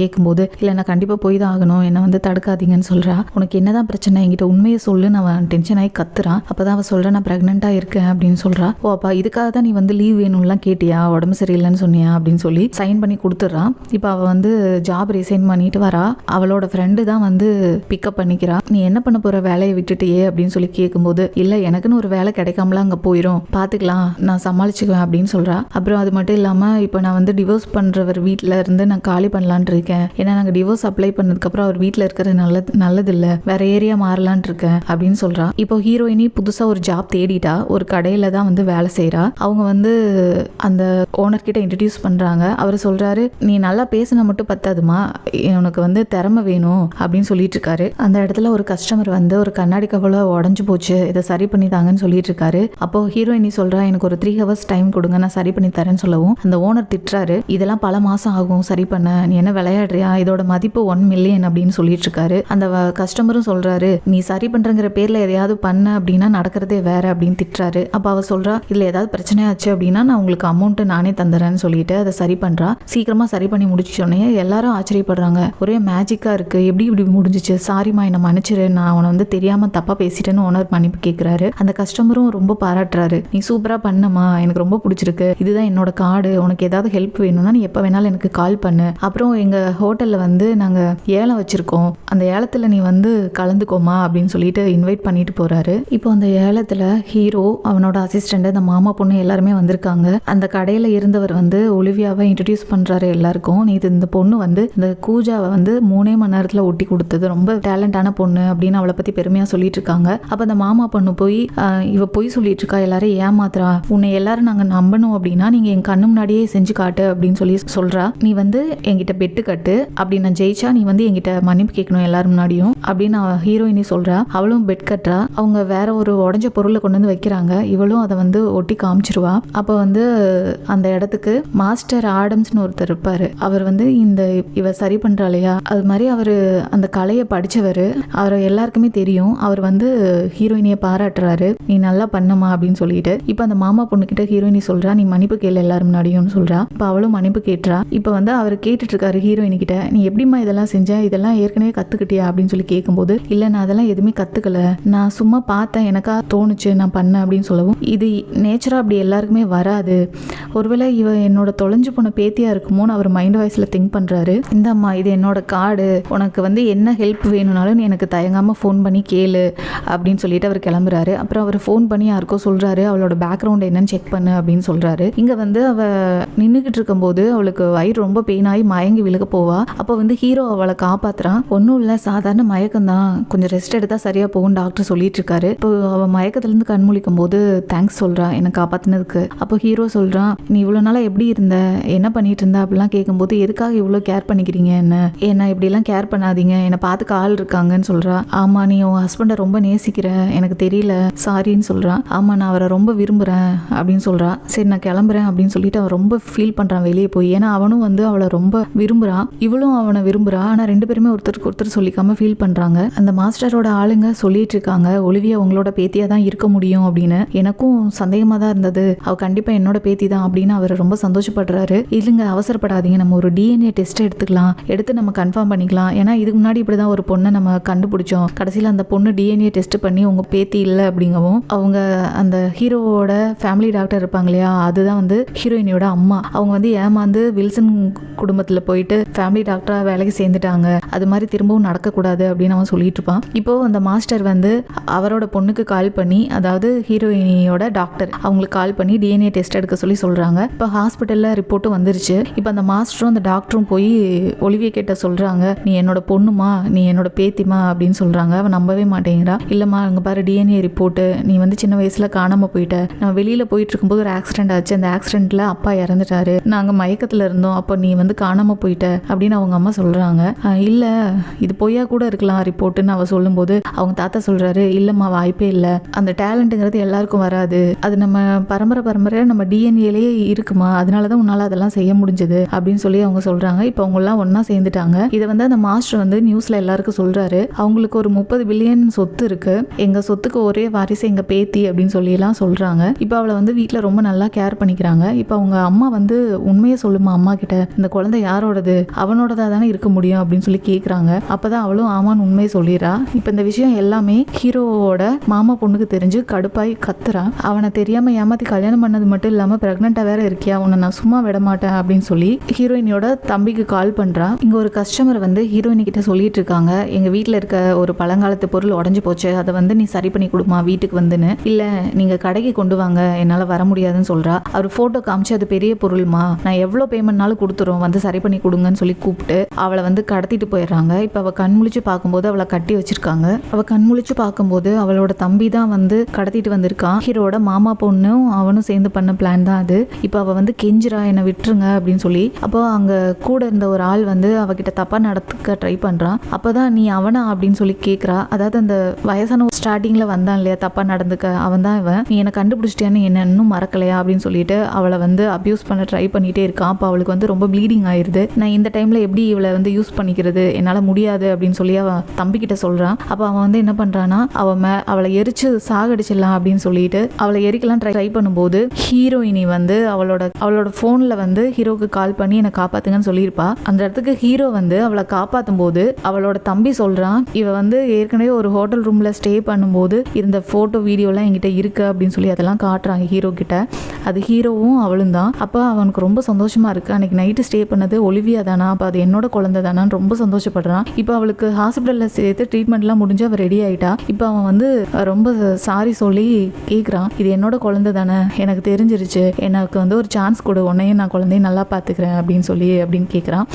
கேட்கும்போது, இல்ல நான் கண்டிப்பா போய் தான் ஆகணும், என்னை வந்து தடுக்காதீங்கன்னு சொல்றா. உனக்கு என்னதான் பிரச்சனை, என்கிட்ட உண்மையை சொல்லுன்னு அவன் டென்ஷன் ஆகி கத்துறான். அப்பதான் அவ சொல்றா, நான் பிரெக்னெண்டா இருக்கேன் அப்படின்னு சொல்றா. ஓ அப்பா இதுக்காக தான் நீ வந்து லீவ் வேணும்லாம் கேட்டியா, உடம்பு சரியில்லைன்னு சொன்னியா அப்படின்னு சொல்லி சைன் பண்ணி கொடுத்துட்றான். இப்போ அவ வந்து ஜாப் ரிசைன் பண்ணிட்டு வரா. அவளோட ஃப்ரெண்டு தான் வந்து பிக்கப் பண்ணிக்கிறா. நீ என்ன பண்ண போற வேலையை விட்டுட்டியே அப்படின்னு சொல்லி கேட்கும்போது, இல்ல எனக்குன்னு ஒரு வேலை கிடைக்காமலாம் அங்க போயிடும், பாத்துக்கலாம், நான் சமாளிச்சுக்குவேன் அப்படின்னு சொல்றா. அப்புறம் அது மட்டும் இல்லாம இப்போ நான் வந்து டிவோர்ஸ் பண்றவர் வீட்டுல இருந்து நான் காலி பண்ணலான் இருக்கேன், ஏன்னா நாங்க டிவோர்ஸ் அப்ளை பண்ணதுக்கு அப்புறம் அவர் வீட்டுல இருக்கிறது நல்லது இல்ல, வேற ஏரியா மாறலான் இருக்கேன் அப்படின்னு சொல்றா. இப்போ ஹீரோயினி புதுசா ஒரு ஜாப் தேடிட்டா, ஒரு கடையில தான் வந்து வேலை செய்யறா. அவங்க வந்து அந்த ஓனர் கிட்ட இன்ட்ரடியூஸ் பண்றாங்க. அவர் சொல்றாரு, நீ நல்லா பேசினா மட்டும் பத்தாதுமா, உனக்கு வந்து திறமை வேணும் அப்படின்னு சொல்லிட்டு இருக்காரு. அந்த இடத்துல ஒரு கஸ்டமர் வந்து ஒரு கண்ணாடி கவலை உடஞ்சு போச்சு, இதை சரி பண்ணி தாங்கன்னு சொல்லிட்டு இருக்காரு. அப்போ ஹீரோயினி சொல்றா, எனக்கு ஒரு 3 hours டைம் கொடுங்க, நான் சரி பண்ணி தரேன்னு சொல்லவும் அந்த ஓனர் திட்டுறாரு, இதெல்லாம் பல மாசம் ஆகும் சரி பண்ண, நீ என்ன விளையாடுறியா, இதோட மதிப்பு 1 million அப்படின்னு சொல்லிட்டு இருக்காரு. அந்த கஸ்டமரும் சொல்றாரு, நீ சரி பண்றங்கிற பேர்ல எதையாவது பண்ண அப்படின்னா நடக்கிறதே வேற அப்படின்னு திட்டுறாரு. அப்ப அவ சொல்றா, இதுல ஏதாவது பிரச்சனையாச்சு அப்படின்னா நான் உங்களுக்கு அமௌண்ட் நானே தந்துறேன்னு சொல்லிட்டு அதை சரி பண்றா. சீக்கிரமா சரி பண்ணி முடிச்சோடனே எல்லாரும் ஆச்சரியப்படுறாங்க, ஒரே மேஜிக்கா இருக்கு, எப்படி இப்படி முடிஞ்சிச்சு, சாரிமா என்ன மன்னிச்சிரு, நான் அவனை வந்து தெரியாம தப்பா பேசிட்டேன்னு ஓனர் மன்னிப்பு கேட்கிறாரு. அந்த கஸ்டமரும் ரொம்ப பாராட்டுறாரு, நீ சூப்பரா பண்ணமா, எனக்கு ரொம்ப பிடிச்சிருக்கு, இதுதான் என்னோட கார்டு, உனக்கு ஏதாவது ஹெல்ப் வேணும்னா நீ எப்ப வேணாலும் எனக்கு கால் கால் பண்ணு, அப்புறம் எங்கள் ஹோட்டலில் வந்து நாங்கள் ஏலம் வச்சுருக்கோம், அந்த ஏலத்தில் நீ வந்து கலந்துக்கோமா அப்படின்னு சொல்லிட்டு இன்வைட் பண்ணிட்டு போகிறாரு. இப்போ அந்த ஏலத்தில் ஹீரோ, அவனோட அசிஸ்டண்ட், அந்த மாமா பொண்ணு எல்லாருமே வந்திருக்காங்க. அந்த கடையில் இருந்தவர் வந்து ஒலிவியாவை இன்ட்ரடியூஸ் பண்ணுறாரு எல்லாருக்கும். நீ இந்த பொண்ணு வந்து இந்த கூஜாவை வந்து 3 மணி நேரத்தில் ஒட்டி கொடுத்தது, ரொம்ப டேலண்டான பொண்ணு அப்படின்னு அவளை பற்றி பெருமையாக சொல்லிட்டு இருக்காங்க. அப்போ அந்த மாமா பொண்ணு போய் இவ பொய் சொல்லிட்டு இருக்கா, எல்லாரும் ஏமாத்துறா, உன்னை எல்லாரும் நாங்கள் நம்பணும் அப்படின்னா நீங்கள் என் கண்ணு முன்னாடியே செஞ்சு காட்டு அப்படின்னு சொல்லி சொல்கிறா. நீ வந்து என்கிட்ட பெட்டு கட்டு, அப்படி நான் ஜெயிச்சா நீ வந்து என்கிட்ட மன்னிப்பு கேட்கணும் எல்லாரும் முன்னாடியும் அப்படின்னு ஹீரோயினி சொல்கிறா. அவளும் பெட் கட்டுறா. அவங்க வேற ஒரு உடஞ்ச பொருளை கொண்டு வந்து வைக்கிறாங்க. இவளும் அதை வந்து ஒட்டி காமிச்சிருவா. அப்போ வந்து அந்த இடத்துக்கு மாஸ்டர் ஆடம்ஸ்னு ஒருத்தர் இருப்பாரு. அவர் வந்து இவ சரி பண்றா இல்லையா, அது மாதிரி அவர் அந்த கலையை படிச்சவர், அவர் எல்லாருக்குமே தெரியும். அவர் வந்து ஹீரோயினியை பாராட்டுறாரு, நீ நல்லா பண்ணமா அப்படின்னு சொல்லிட்டு. இப்போ அந்த மாமா பொண்ணுகிட்ட ஹீரோயினி சொல்றா, நீ மன்னிப்பு கேளு எல்லாரும் முன்னாடியும் சொல்றா. இப்போ அவளும் மன்னிப்பு கேட்டுறா. இப்போ வந்து அவர் கேட்டுட்டு இருக்காரு ஹீரோயினி கிட்ட, நீ எப்படிமா இதெல்லாம் செஞ்ச, இதெல்லாம் ஏற்கனவே கத்துக்கிட்டியா அப்படின்னு சொல்லி கேட்கும்போது, இல்ல நான் அதெல்லாம் எதுவுமே கத்துக்கல, நான் சும்மா பார்த்தேன், எனக்கா தோணுச்சு நான் பண்ணேன் அப்படின்னு சொல்லவும், இது நேச்சரா அப்படி எல்லாருக்குமே வராது, ஒருவேளை இவ என்னோட தொலைஞ்சு போன பேத்தியா இருக்குமோன்னு அவர் மைண்ட் வாய்ஸ்ல திங்க் பண்றாரு. இந்தம்மா இது என்னோட கார்டு, உனக்கு வந்து என்ன ஹெல்ப் வேணும்னாலும் நீ எனக்கு தயங்காம ஃபோன் பண்ணி கேளு அப்படின்னு சொல்லிட்டு அவர் கிளம்புறாரு. அப்புறம் அவர் ஃபோன் பண்ணி யாருக்கோ சொல்றாரு, அவளோட பேக்ரவுண்ட் என்னன்னு செக் பண்ணு அப்படின்னு சொல்றாரு. இங்க வந்து அவ நின்றுகிட்டு இருக்கும்போது அவளுக்கு வயிறு ரொம்ப பெயின் ஆகி மயங்கி விழுக போவா. அப்போ வந்து ஹீரோ அவளை காப்பாத்துறான். ஒன்றும் இல்லை, சாதாரண மயக்கம் தான், கொஞ்சம் ரெஸ்ட் எடுத்தா சரியா போகும் டாக்டர் சொல்லிட்டு இருக்காரு. இப்போ அவ மயக்கத்திலிருந்து கண் முழிக்கும் போது தேங்க்ஸ் சொல்றா என்னை காப்பாத்தினதுக்கு. அப்போ ஹீரோ சொல்றான், நீ இவ்வளவு நாளா எப்படி இருந்த, என்ன பண்ணிட்டு இருந்தா அப்படிலாம் கேட்கும்போது, எதுக்காக இவ்வளவு கேர் பண்ணிக்கிறீங்க என்ன இப்படிலாம் கேர் பண்ணாதீங்க, என்னை பார்த்துக்க ஆள் இருக்காங்கன்னு சொல்றா. ஆமா நீ உன் ஹஸ்பண்டை ரொம்ப நேசிக்கிற, எனக்கு தெரியல சாரின்னு சொல்றான். ஆமா நான் அவரை ரொம்ப விரும்புறேன் அப்படின்னு சொல்றா. சரி நான் கிளம்புறேன் அப்படின்னு சொல்லிட்டு அவன் ரொம்ப ஃபீல் பண்றான் வெளியே போய். ஏன்னா அவனும் வந்து அவளை ரொம்ப விரும்புறான், இவளும் அவனை விரும்புறா. ஆனா 2 பேருமே ஒருத்தருக்கு ஒருத்தர் சொல்லிக்காம ஃபீல் பண்றாங்க. அந்த மாஸ்டரோட ஆளுங்க சொல்லிட்டு இருக்காங்க, ஒலிவியா உங்களோட பேத்தியா தான் இருக்க முடியும் அப்படின்னு. எனக்கும் சந்தேகமா தான் இருந்தது, அவ கண்டிப்பா என்னோட பேத்தி தான் அப்படின்னு அவர் ரொம்ப சந்தோஷப்படுறாரு. இல்லைங்க அவசரப்படாதீங்க, நம்ம ஒரு டிஎன்ஏ டெஸ்ட் எடுத்துக்கலாம், எடுத்து நம்ம கன்ஃபார்ம் பண்ணிக்கலாம். ஏன்னா இதுக்கு முன்னாடி இப்படிதான் ஒரு பொண்ணை நம்ம கண்டுபிடிச்சோம், கடைசியில் அந்த பொண்ணு டிஎன்ஏ டெஸ்ட் பண்ணி உங்க பேத்தி இல்லை அப்படிங்கவும், அவங்க அந்த ஹீரோவோட ஃபேமிலி டாக்டர் இருப்பாங்க இல்லையா, அதுதான் வந்து ஹீரோயினியோட அம்மா. அவங்க வந்து ஏமாந்து வில்சன் குடும்பத்தில் போயிட்டு ஃபேமிலி டாக்டரா வேலைக்கு சேர்ந்துட்டாங்க, அது மாதிரி திரும்பவும் நடக்கக்கூடாது அப்படின்னு அவன் சொல்லிட்டு இருப்பான். இப்போ அந்த மாஸ்டர் வந்து அவரோட பொண்ணுக்கு கால் பண்ணி, அதாவது ஹீரோயினியோட டாக்டர் அவங்களுக்கு கால் பண்ணி டிஎன்ஏ டெஸ்ட் எடுக்க சொல்லி சொல்றாங்க. இப்போ ஹாஸ்பிட்டல்ல ரிப்போர்ட்டும் வந்துருச்சு. இப்போ அந்த மாஸ்டரும் அந்த டாக்டரும் போய் ஒலிவியா கிட்ட சொல்றாங்க, நீ என்னோட பொண்ணுமா, நீ என்னோட பேத்திமா அப்படின்னு சொல்றாங்க. அவன் நம்பவே மாட்டேங்கிறா. இல்லம்மா அங்க பாரு டிஎன்ஏ ரிப்போர்ட், நீ வந்து சின்ன வயசுல காணாம போயிட்ட, நம்ம வெளியில போயிட்டு இருக்கும்போது ஒரு ஆக்சிடென்ட் ஆச்சு, அந்த ஆக்சிடென்ட்ல அப்பா இறந்துட்டாரு, நாங்க மயக்கத்துல இருந்தோம், அப்போ நீ வந்து காணாம போயிட்ட அப்படின்னு அவங்க அம்மா சொல்றாங்க. இல்ல இது பொய்யா கூட இருக்கலாம் ரிப்போர்ட்னு அவ சொல்லும்போது அவங்க தாத்தா சொல்றாரு, இல்லம்மா வாய்ப்பே இல்லை, அந்த டேலண்ட்டுங்கிறது எல்லாருக்கும் வராது, அது நம்ம பரம்பரை நம்ம டிஎன்ஏலேயே இருக்குமா, அதனாலதான் உன்னால அதெல்லாம் செய்ய முடிஞ்சது அப்படின்னு சொல்லி அவங்க சொல்றாங்க. இப்போ அவங்க எல்லாம் ஒன்னா சேர்ந்துட்டாங்க. இதை வந்து அந்த மாஸ்டர் வந்து நியூஸ்ல எல்லாருக்கும் சொல்றாரு, அவங்களுக்கு ஒரு 30 பில்லியன் சொத்து இருக்கு, எங்க சொத்துக்கு ஒரே வாரிசு எங்க பேத்தி அப்படின்னு சொல்லி எல்லாம் சொல்றாங்க. இப்போ அவளை வந்து வீட்டுல ரொம்ப நல்லா கேர் பண்ணிக்கிறாங்க. இப்போ அவங்க அம்மா வந்து உண்மையை சொல்லுமா அம்மா கிட்ட, இந்த குழந்தை யாரோடது, அவனோடதா தானே இருக்க முடியும் அப்படின்னு சொல்லி கேக்குறாங்க. அப்பதான் அவளும் ஆமான்னு உண்மையை சொல்லிடுறா. இப்போ இந்த விஷயம் எல்லாமே ஹீரோவோட மாமா பொண்ணுக்கு தெரிஞ்சு கடுப்பாய் கத்துறா. அவனை தெரியாம ஏமாத்தி கல்யாணம் பண்ணது மட்டும் இல்லாம பிரெக்னெண்டா வேற இருக்கியா, உன்னை நான் சும்மா விட மாட்டேன் அப்படின்னு சொல்லி ஹீரோயினியோட தம்பிக்கு கால் பண்றா. இங்க ஒரு கஸ்டமர் வந்து ஹீரோயினி கிட்ட சொல்லிட்டு இருக்காங்க, எங்க வீட்டுல இருக்க ஒரு பழங்காலத்து பொருள் உடஞ்சு போச்சு, அதை வந்து நீ சரி பண்ணி கொடுமா வீட்டுக்கு வந்துன்னு. இல்ல நீங்க கடைக்கு கொண்டு வாங்க, என்னால வர முடியாதுன்னு சொல்றா. அவர் போட்டோ காமிச்சு, அது பெரிய பொருள்மா, நான் எவ்வளவு பேமெண்ட்னாலும் கொடுத்துரும், வந்து சரி பண்ணி கொடுங்கன்னு சொல்லி கூப்பிட்டு அவளை வந்து கடத்திட்டு போயிடுறாங்க. இப்ப அவ கண் முழிச்சு பார்க்கும்போது அவளை கட்டி வச்சிருக்காங்க. அவ கண் முழிச்சு பார்க்கும்போது அவளோட தம்பி தான் வந்து கடத்திட்டு வந்திருக்கான். ஹீரோட மாமா பொண்ணும் அவனும் சேர்ந்து பண்ண பிளான் தான் அது. இப்போ அவ வந்து கெஞ்சிரா, என்னை விட்டுருங்க அப்படின்னு சொல்லி. அப்போ அங்க கூட இருந்த ஒரு ஆள் வந்து அவகிட்ட தப்பா நடத்துக்க ட்ரை பண்றான். அப்பதான் நீ அவனா அப்படின்னு சொல்லி கேட்கறா. அதாவது அந்த வயசான ஸ்டார்டிங்ல வந்தான் இல்லையா தப்பா நடந்துக்க, அவன் தான் இவன், நீ என்னை கண்டுபிடிச்சிட்டியான்னு என்ன இன்னும் மறக்கலையா அப்படின்னு சொல்லிட்டு அவளை வந்து அபியூஸ் பண்ண ட்ரை பண்ணிட்டே இருக்கான். அப்போ அவளுக்கு வந்து ரொம்ப ப்ளீடிங் ஆயிருது. நான் இந்த டைம்ல எப்படி இவளை வந்து யூஸ் பண்ணிக்கிறது, என்னால முடியாது அப்படின்னு சொல்லி அவன் தம்பி கிட்ட சொல்றான். அப்போ அவன் வந்து என்ன பண்றான்னா, அவளை எரிச்சு சாகடிச்சிடலாம் அப்படின்னு சொல்லிட்டு அவளை எரிக்கலாம் ட்ரை பண்ணும்போது ஹீரோயினி வந்து அவளோட போன்ல வந்து ஹீரோக்கு கால் பண்ணி என்னை காப்பாத்துங்கன்னு சொல்லியிருப்பா. அந்த இடத்துக்கு ஹீரோ வந்து அவளை காப்பாத்தும் போது அவளோட தம்பி சொல்றான், இவ வந்து ஏற்கனவே ஒரு ஹோட்டல் ரூம்ல ஸ்டே பண்ணும்போது இருந்த போட்டோ வீடியோலாம் என்கிட்ட இருக்கு அப்படின்னு சொல்லி அதெல்லாம் காட்டுறாங்க ஹீரோ கிட்ட. அது ஹீரோவும் அவளும் தான். அப்போ அவனுக்கு ரொம்ப சந்தோஷமா இருக்கு. அன்னைக்கு நைட்டு ஸ்டே பண்ணது ஒலிவியா தானா, அப்போ அது என்னோட குழந்தை தானான்னு ரொம்ப சந்தோஷப்படுறான். இப்போ அவளுக்கு ஹாஸ்பிட்டலில் சேர்த்து ட்ரீட்மெண்ட்லாம் முடிஞ்சு அவள் ரெடி ஆகிட்டா. இப்போ அவன் வந்து ரொம்ப சாரி சொல்லி கேட்குறான், இது என்னோட குழந்தை தானே, எனக்கு தெரிஞ்சிருச்சு, எனக்கு வந்து ஒரு சான்ஸ் கொடு, உன்னையும் நான் குழந்தையும் நல்லா பார்த்துக்கிறேன் அப்படின்னு கேட்குறான்.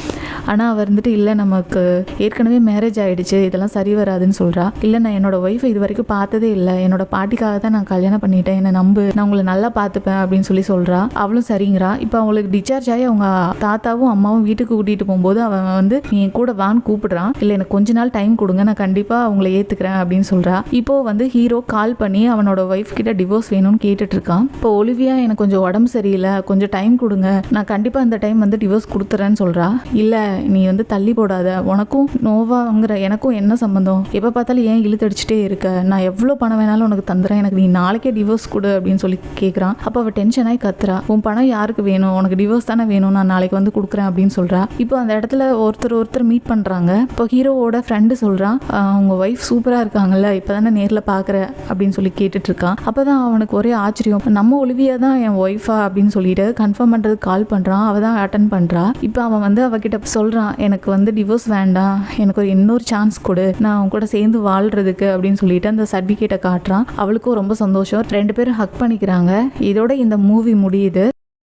ஆனால் அவர் வந்துட்டு இல்லை, நமக்கு ஏற்கனவே மேரேஜ் ஆகிடுச்சு, இதெல்லாம் சரி வராதுன்னு சொல்கிறா. இல்லை, நான் என்னோட ஒய்ஃபை இது வரைக்கும் பார்த்ததே இல்லை, என்னோட பாட்டிக்காக தான் நான் கல்யாணம் பண்ணிட்டேன், என்னை நம்பு, நான் உங்களை நல்லா பார்த்துப்பேன் அப்படின்னு சொல்கிறா. அவளும் சரிங்கிறா. இப்போ அவங்களுக்கு டிஸ்சார்ஜ் ஆகி அவங்க தாத்தாவும் அம்மாவும் வீட்டுக்கு கூட்டிகிட்டு போகும்போது அவன் வந்து நீ என் கூட வான்னு கூப்பிடுறான். இல்லை, எனக்கு கொஞ்ச நாள் டைம் கொடுங்க, நான் கண்டிப்பாக அவங்கள ஏற்றுக்கிறேன் அப்படின்னு சொல்கிறா. இப்போ வந்து ஹீரோ கால் பண்ணி அவனோட ஒய்ஃப் கிட்ட டிவோர்ஸ் வேணும்னு கேட்டுட்டு இருக்கான். இப்போ ஒலிவியா எனக்கு கொஞ்சம் உடம்பு சரியில்லை, கொஞ்சம் டைம் கொடுங்க, நான் கண்டிப்பாக இந்த டைம் வந்து டிவோர்ஸ் கொடுத்துறேன்னு சொல்கிறா. இல்லை, நீ வந்து தள்ளி போடாத, உனக்கும் நோவாங்கிற எனக்கும் என்ன சம்மந்தம், எப்போ பார்த்தாலும் ஏன் இழுத்தடிச்சிட்டே இருக்க, நான் எவ்வளோ பணம் வேணாலும் உனக்கு தந்துடுறேன், எனக்கு நீ நாளைக்கே டிவோர்ஸ் கொடு அப்படின்னு சொல்லி கேட்குறான். அப்போ அவள் டென்ஷன் ஆகி கத்துறா, உன் பணம் யாருக்கு வேணும், உனக்கு டிவோர்ஸ் தானே வேணும், நான் நாளைக்கு வந்து கொடுக்குறேன் அப்படின்னு சொல்கிறா. இப்போ அந்த இடத்துல ஒருத்தர் மீட் பண்ணுறாங்க. இப்போ ஹீரோவோட ஃப்ரெண்டு சொல்கிறான், அவங்க ஒய்ஃப் சூப்பராக இருக்காங்கல்ல, இப்போ தானே நேரில் பார்க்குற அப்படின்னு சொல்லி கேட்டுட்டு இருக்கான். அப்போ தான் அவனுக்கு ஒரே ஆச்சரியம், நம்ம ஒலிவியா தான் என் ஒய்ஃபா அப்படின்னு சொல்லிட்டு கன்ஃபார்ம் பண்ணுறதுக்கு கால் பண்ணுறான். அவள் தான் அட்டன் பண்ணுறா. இப்போ அவன் வந்து அவகிட்ட சொல்கிறான், எனக்கு வந்து டிவோர்ஸ் வேண்டாம், எனக்கு ஒரு இன்னொரு சான்ஸ் கொடு, நான் அவங்க கூட சேர்ந்து வாழ்கிறதுக்கு அப்படின்னு சொல்லிட்டு அந்த சர்டிஃபிகேட்டை காட்டுறான். அவளுக்கும் ரொம்ப சந்தோஷம். 2 பேரும் ஹக் பண்ணிக்கிறாங்க. இதோட இந்த மூவி முடியுது.